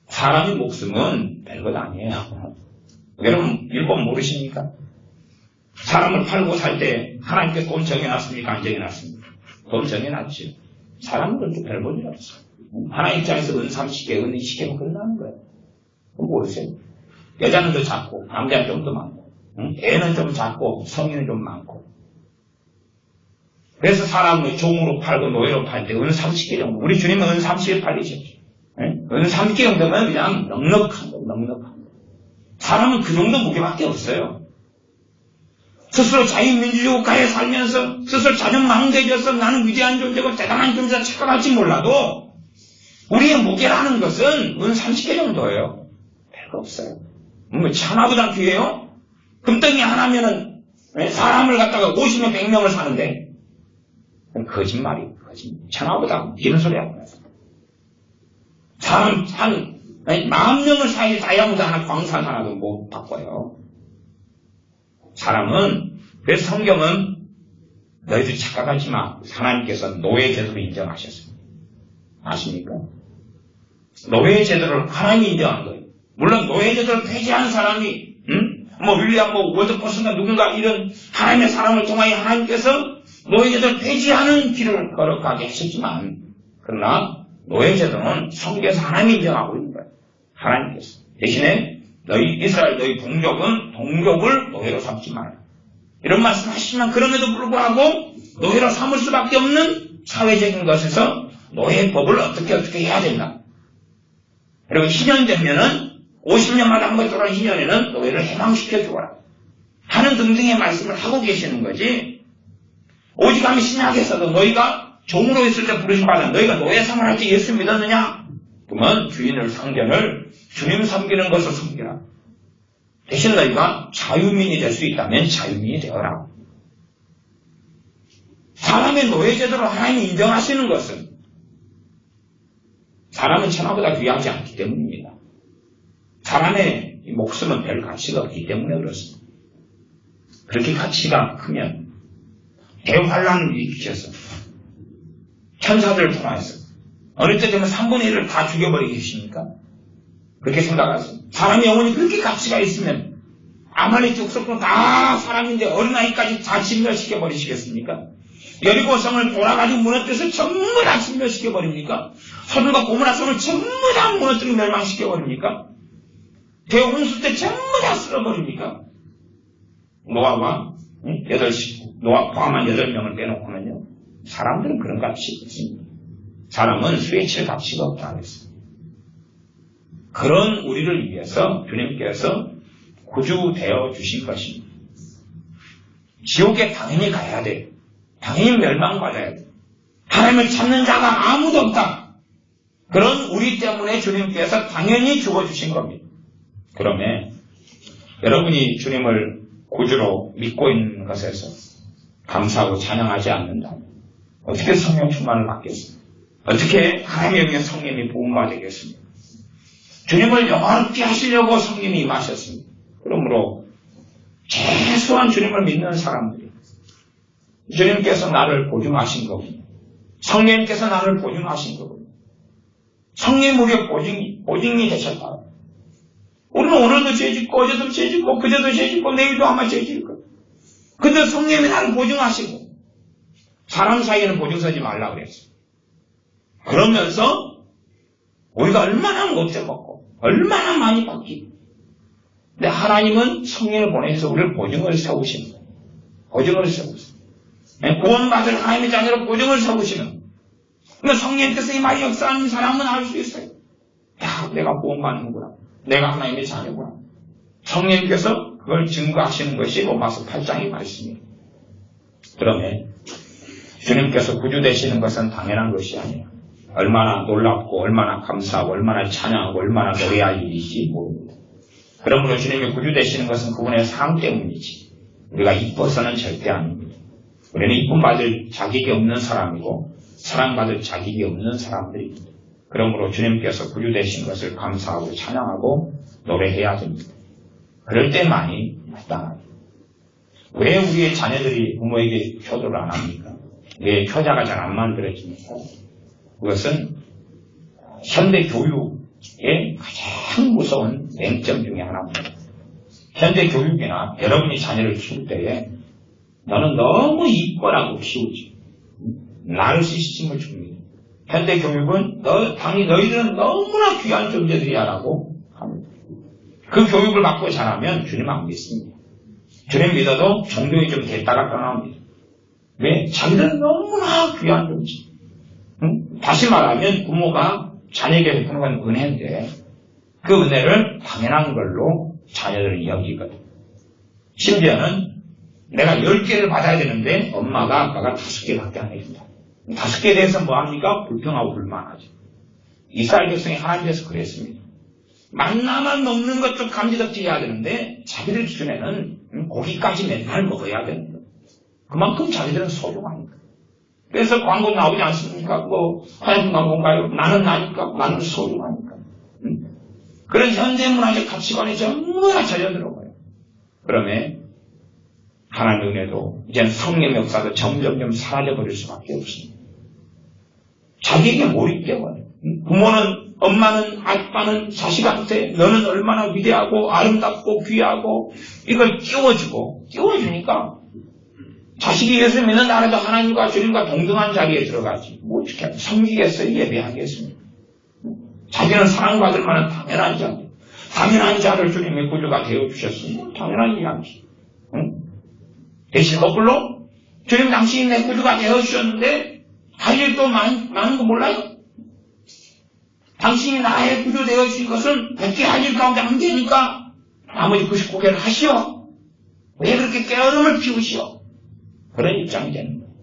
사람의 목숨은 별것 아니에요. 여러분 일본 모르십니까? 사람을 팔고 살 때 하나님께서 돈 정해놨습니까? 안 정해놨습니까? 돈 정해놨죠. 사람은 그렇게 별 볼일 없어. 하나님 입장에서 은 30개, 은 20개면 끝나는 거예요. 그거 모르세요? 여자는 더 작고 남자는 좀 더 많고 애는 좀 작고 성인은 좀 많고. 그래서 사람을 종으로 팔고 노예로 팔 때 은 30개 정도. 우리 주님은 은 30개 팔리죠. 은 30개 정도면 그냥 넉넉한 거, 넉넉한 거. 사람은 그 정도 무게밖에 없어요. 스스로 자유민주주의 국가에 살면서 스스로 자존망대해져서 나는 위대한 존재고 대단한 존재다 착각할지 몰라도 우리의 무게라는 것은 은 30개 정도예요. 별거 없어요. 뭐 천하보다 귀해요? 금덩이 하나면은 사람을 갖다가 50명 100명을 사는데 거짓말이에요. 거짓말. 천하보다 이런 소리 하고 나서 사람 한 10,000명을 사이 다이아몬드 하나 광산 하나도 못 바꿔요. 사람은 그래서 성경은 너희들 착각하지 마. 하나님께서 노예 제도를 인정하셨어요. 아십니까? 노예 제도를 하나님이 인정한 거예요. 물론 노예 제도를 폐지한 사람이 윌리엄 월드포스나 누군가 이런 하나님의 사람을 통하여 하나님께서 노예 제도를 폐지하는 길을 걸어가게 하셨지만 그러나 노예 제도는 성경에서 하나님이 인정하고 있는 거예요. 하나님께서. 대신에 너희 이스라엘 너희 동족을 노예로 삼지 마라. 이런 말씀 하시지만 그럼에도 불구하고 노예로 삼을 수밖에 없는 사회적인 것에서 노예법을 어떻게 해야 된다. 그리고 희년 되면은 50년마다 한 번 돌아오는 희년에는 노예를 해방시켜 주거라 하는 등등의 말씀을 하고 계시는 거지. 오직 하면 신약에서도 너희가 종으로 있을 때 부르심 받아 너희가 노예 생활할 때 예수 믿었느냐? 그러면 주인을 상견을 주님 섬기는 것을 섬기라. 대신 너희가 자유민이 될 수 있다면 자유민이 되어라. 사람의 노예 제도를 하나님이 인정하시는 것은 사람은 천하보다 귀하지 않기 때문입니다. 사람의 목숨은 별 가치가 없기 때문에 그렇습니다. 그렇게 가치가 크면 대환란을 일으켜서 천사들을 통해서 어느 때 되면 3분의 1을 다 죽여버리겠습니까? 그렇게 생각하세요. 사람의 영혼이 그렇게 가치가 있으면 아말렉 족속도 다 사람인데 어린아이까지 다 진멸시켜버리시겠습니까? 여리고성을 돌아가지고 무너뜨려서 전부 다 진멸시켜버립니까? 소돔과 고모라 성을 전부 다 무너뜨리고 멸망시켜버립니까? 대홍수 때 전부 다 쓸어버립니까? 노아와 포함한 8명을 빼놓고는요. 사람들은 그런 가치가 있습니다. 사람은 수혜칠 가치가 없다 그랬어요. 그런 우리를 위해서 주님께서 구주되어 주신 것입니다. 지옥에 당연히 가야 돼요. 당연히 멸망받아야 돼요. 하나님을 찾는 자가 아무도 없다. 그런 우리 때문에 주님께서 당연히 죽어주신 겁니다. 그러면 여러분이 주님을 구주로 믿고 있는 것에서 감사하고 찬양하지 않는다면 어떻게 성령 충만을 받겠습니까? 어떻게 하나님의 영의 성령이 부음받아 되겠습니까? 주님을 영원히 하시려고 성령이 임하셨습니다. 그러므로 최소한 주님을 믿는 사람들이 주님께서 나를 보증하신 거군요. 성령님께서 나를 보증하신 거군요. 성령 우리의 보증이 되셨다. 우리는 오늘도 죄짓고 어제도 죄짓고 그제도 죄짓고 내일도 아마 죄질 거예요. 근데 성령님이 나를 보증하시고 사람 사이에는 보증 서지 말라 그랬어요. 그러면서 우리가 얼마나 못돼 먹고 얼마나 많이 받기. 근데 하나님은 성령을 보내셔서 우리를 보증을 세우시는 거예요. 보증을 세우시는 거예요. 구원받을 하나님의 자녀로 보증을 세우시는 거예요. 그러니까 성령님께서 이 말이 역사하는 사람은 알 수 있어요. 야, 내가 구원받는구나. 내가 하나님의 자녀구나. 성령님께서 그걸 증거하시는 것이 로마서 8장의 말씀이에요. 그러면 주님께서 구주 되시는 것은 당연한 것이 아니에요. 얼마나 놀랍고 얼마나 감사하고 얼마나 찬양하고 얼마나 노래할 일이지 모릅니다. 그러므로 주님이 구주 되시는 것은 그분의 사랑 때문이지. 우리가 이뻐서는 절대 아닙니다. 우리는 이쁨 받을 자격이 없는 사람이고 사랑받을 자격이 없는 사람들입니다. 그러므로 주님께서 구주 되신 것을 감사하고 찬양하고 노래해야 됩니다. 그럴 때만이 마땅합니다. 왜 우리의 자녀들이 부모에게 효도를 안 합니까? 왜 효자가 잘 안 만들어집니까? 그것은 현대 교육의 가장 무서운 맹점 중에 하나입니다. 현대 교육이나 여러분이 자녀를 키울 때에 너는 너무 이뻐라고 키우지. 나르시시즘을 줍니다. 현대 교육은 너희들은 너무나 귀한 존재들이야라고 합니다. 그 교육을 받고 자라면 주님 안 믿습니다. 주님 믿어도 종교에 좀 됐다가 떠납니다. 왜? 자기들은 너무나 귀한 존재. 다시 말하면 부모가 자녀에게 베푸는 건 은혜인데 그 은혜를 당연한 걸로 자녀들은 여기거든. 심지어는 내가 10개를 받아야 되는데 엄마가 아빠가 5개밖에 안 해준다. 5개에 대해서 뭐합니까? 불평하고 불만하죠. 이스라엘 백성이 하나님께서 그랬습니다. 만나만 먹는 것도 감지덕지 해야 되는데 자기들 기준에는 고기까지 맨날 먹어야 됩니다. 그만큼 자기들은 소중하니까. 그래서 광고 나오지 않습니까? 화장품 광고인가요? 나는 나니까, 나는 소중하니까. 그런 현대문화적 가치관이 전부 다 절려들어가요. 그러면 하나님의 은혜도 이제는 성령의 역사도 점점점 사라져버릴 수밖에 없습니다. 자기에게 몰입되어요. 부모는, 엄마는, 아빠는 자식한테 너는 얼마나 위대하고 아름답고 귀하고 이걸 띄워주니까 자식이 예수 믿는 나라도 하나님과 주님과 동등한 자리에 들어가지. 뭐 어떻게 섬기겠어요? 예배하겠습니까? 자기는 사랑받을 만한 당연한 자. 당연한 자를 주님의 구주가 되어주셨으니 당연한 이야기. 대신 거꾸로 주님 당신이 내 구주가 되어주셨는데 할 일도 많은 거 몰라요? 당신이 나의 구주 되어주신 것은 100개 할 일 가운데 안 되니까 나머지 99개를 하시오. 왜 그렇게 깨어름을 피우시오? 그런 입장이 되는 거예요.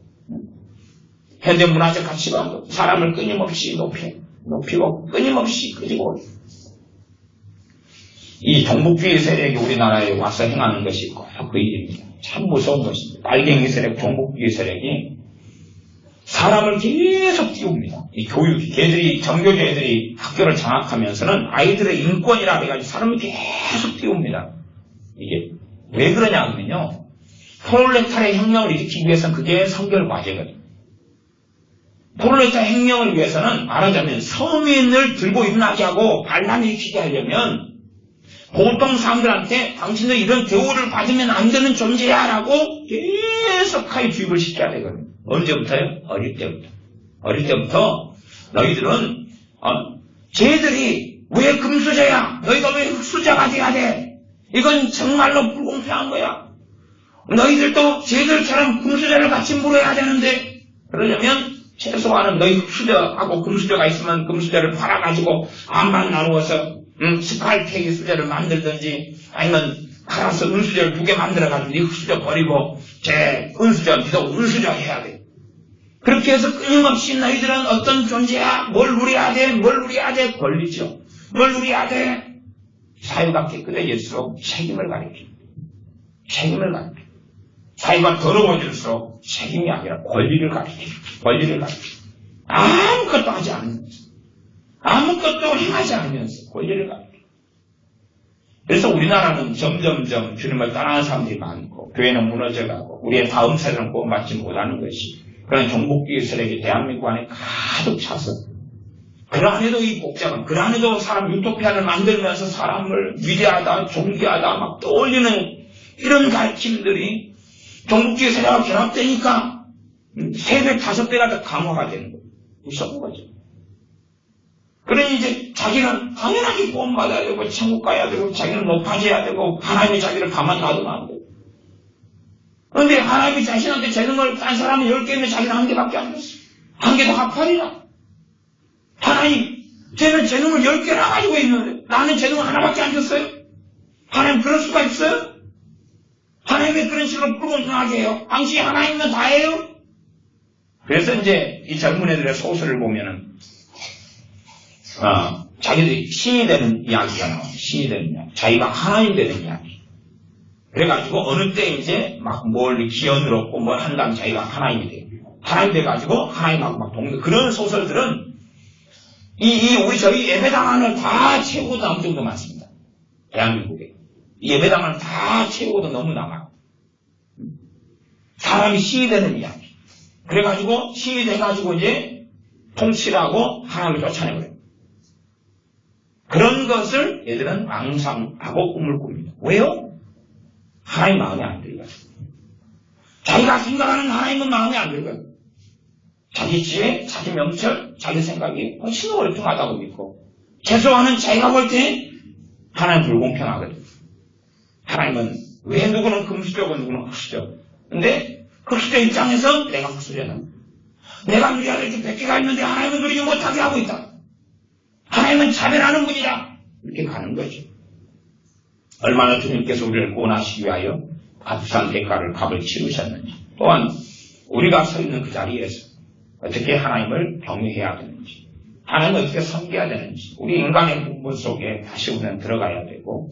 현대 문화적 가치관도 사람을 끊임없이 높이고 끊임없이 끄지고 이 종북주의 세력이 우리나라에 와서 행하는 것이 꼭 그 일입니다. 참 무서운 것입니다. 빨갱이 세력, 종북주의 세력이 사람을 계속 띄웁니다. 이 교육이, 정교제들이 학교를 장악하면서는 아이들의 인권이라 해가지고 사람을 계속 띄웁니다. 이게 왜 그러냐 하면요. 프롤레타리아 혁명을 일으키기 위해서는 그게 선결 과제거든요. 프롤레타리아 혁명을 위해서는 말하자면 서민을 들고 일어나게 하고 반란 일으키게 하려면 보통 사람들한테 당신들 이런 대우를 받으면 안 되는 존재야 라고 계속하게 주입을 시켜야 되거든요. 언제부터요? 어릴 때부터 너희들은 쟤들이 왜 금수저야? 너희가 왜 흑수저가 돼야 돼? 이건 정말로 불공평한 거야. 너희들도 쟤들처럼 금수저를 같이 물어야 되는데 그러려면 최소한은 너희 흑수저하고 금수저가 있으면 금수저를 팔아가지고 반반 나누어서 스칼테기 수저를 만들든지 아니면 갈아서 은수저를 2개 만들어가지고 네 흑수저 버리고 제 은수저 니도 은수저 해야 돼. 그렇게 해서 끊임없이 너희들은 어떤 존재야? 뭘 누려야 돼? 권리죠. 뭘 누려야 돼? 사회가 깨끗해질수록 책임을 가리킵니다. 사회가 더러워질수록 책임이 아니라 권리를 가리킵니다. 아무것도 하지 않으면서 아무것도 행하지 않으면서 권리를 가리킵니다. 그래서 우리나라는 점점점 주님을 떠나는 사람들이 많고 교회는 무너져가고 우리의 다음 세대는 구원받지 못하는 것이 그런 종북주의 세력이 대한민국 안에 가득 차서 그 안에도 이 복잡한 그 안에도 사람 유토피아를 만들면서 사람을 위대하다 존귀하다 막 떠올리는 이런 가르침들이 종북주의 세력과 결합되니까 3배, 5배가 더 강화가 되는 거예요. 무서운 거죠. 그러니 이제 자기는 당연하게 구원받아야 되고 천국 가야 되고 자기는 높아져야 되고 하나님이 자기를 가만 놔두면 안 돼요. 그런데 하나님이 자신한테 재능을 딴 사람은 10개면 자기는 1개밖에 안 줬어요. 1개도 합판이라. 하나님 쟤는 재능을 10개나 가지고 있는데 나는 재능을 하나밖에 안 줬어요. 하나님 그럴 수가 있어요? 하나님 왜 그런 식으로 불공평하게 해요? 당신이 하나님이면 다 해요? 그래서 이제 이 젊은 애들의 소설을 보면은 자기들이 신이 되는 이야기가 나와요. 신이 되는 이야기. 자기가 하나님 되는 이야기. 그래가지고 어느 때 이제 막 뭘 기원을 얻고 뭘 한 다음 자기가 하나님이 돼요. 하나님 돼가지고 하나님하고 막 동네 그런 소설들은 우리 저희 예배당안을 다 채우고도 남을 정도 많습니다. 대한민국에. 이 예배당안을 다 채우고도 너무 남아요. 사람이 신이 되는 이야기. 그래가지고 신이 돼가지고 이제 통치를 하고 하나님을 쫓아내버려요. 그런 것을 얘들은 망상하고 꿈을 꿉니다. 왜요? 하나님 마음에 안 들어요. 자기가 생각하는 하나님은 마음에 안 들어요. 자기 지혜, 자기 명철, 자기 생각이 훨씬 월등하다고 믿고 최소한은 자기가 볼 때 하나님 불공평하거든. 하나님은 왜 누구는 금수저고 누구는 흑수저. 근데 흑수저 입장에서 내가 흑수저다. 내가 누려야 될 게 100개가 있는데 하나님은 누리지 못하게 하고 있다. 하나님은 차별하는 분이다. 이렇게 가는 거죠. 얼마나 주님께서 우리를 구원하시기 위하여 값비싼 대가를 값을 치르셨는지, 또한 우리가 서 있는 그 자리에서 어떻게 하나님을 경외해야 되는지, 하나님을 어떻게 섬겨야 되는지, 우리 인간의 본분 속에 다시 우리는 들어가야 되고,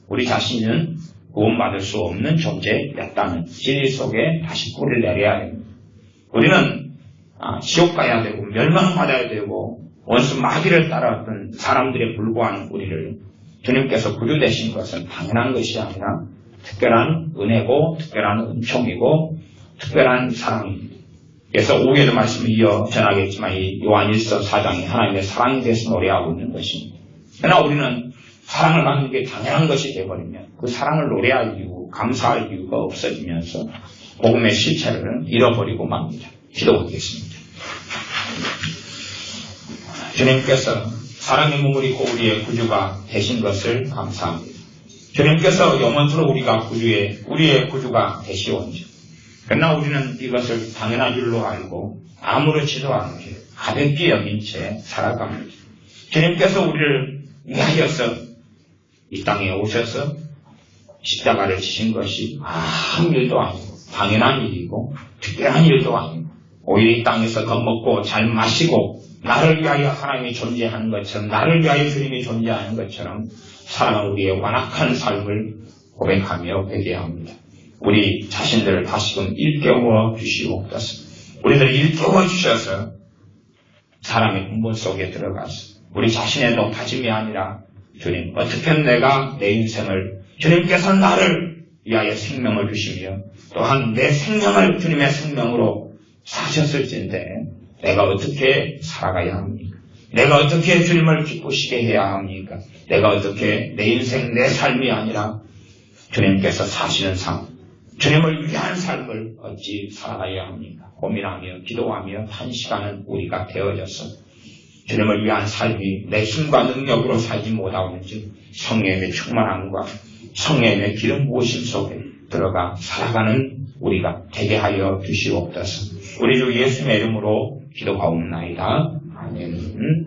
우리 자신은 구원받을 수 없는 존재였다는 진리 속에 다시 뿌리를 내려야 됩니다. 우리는 지옥 가야 되고 멸망받아야 되고 원수 마귀를 따라왔던 사람들에 불과한 우리를 주님께서 구주되신 것은 당연한 것이 아니라 특별한 은혜고 특별한 은총이고 특별한 사랑입니다. 그래서 오후에도 말씀을 이어 전하겠지만 이 요한 1서 4장이 하나님의 사랑에 대해서 노래하고 있는 것입니다. 그러나 우리는 사랑을 받는 게 당연한 것이 되어버리면 그 사랑을 노래할 이유, 감사할 이유가 없어지면서 복음의 실체를 잃어버리고 맙니다. 기도하겠습니다. 주님께서 사랑의 몸을 입고 우리의 구주가 되신 것을 감사합니다. 주님께서 영원토록 우리가 우리의 구주가 되시온지. 그러나 우리는 이것을 당연한 줄로 알고 아무렇지도 않게 가볍게 여긴 채 살아갑니다. 주님께서 우리를 위하여서 이 땅에 오셔서 십자가를 지신 것이 아무 일도 아니고 당연한 일이고 특별한 일도 아니고 오히려 이 땅에서 더 먹고 잘 마시고 나를 위하여 하나님이 존재하는 것처럼 나를 위하여 주님이 존재하는 것처럼 살아가는 우리의 완악한 삶을 고백하며 회개합니다. 우리 자신들을 다시금 일깨워 주시옵소서. 우리들 일깨워 주셔서 사람의 근본 속에 들어가서 우리 자신의 높아짐이 아니라 주님, 어떻게 내가 내 인생을 주님께서 나를 위하여 생명을 주시며 또한 내 생명을 주님의 생명으로 사셨을진데 내가 어떻게 살아가야 합니까? 내가 어떻게 주님을 기쁘시게 해야 합니까? 내가 어떻게 내 인생, 내 삶이 아니라 주님께서 사시는 삶, 주님을 위한 삶을 어찌 살아가야 합니까? 고민하며 기도하며 한 시간은 우리가 되어져서 주님을 위한 삶이 내 힘과 능력으로 살지 못하는지 성령의 충만함과 성령의 기름 부으심 속에 들어가 살아가는 우리가 되게 하여 주시옵소서. 우리 주 예수님의 이름으로 기도하옵나이다. 아멘.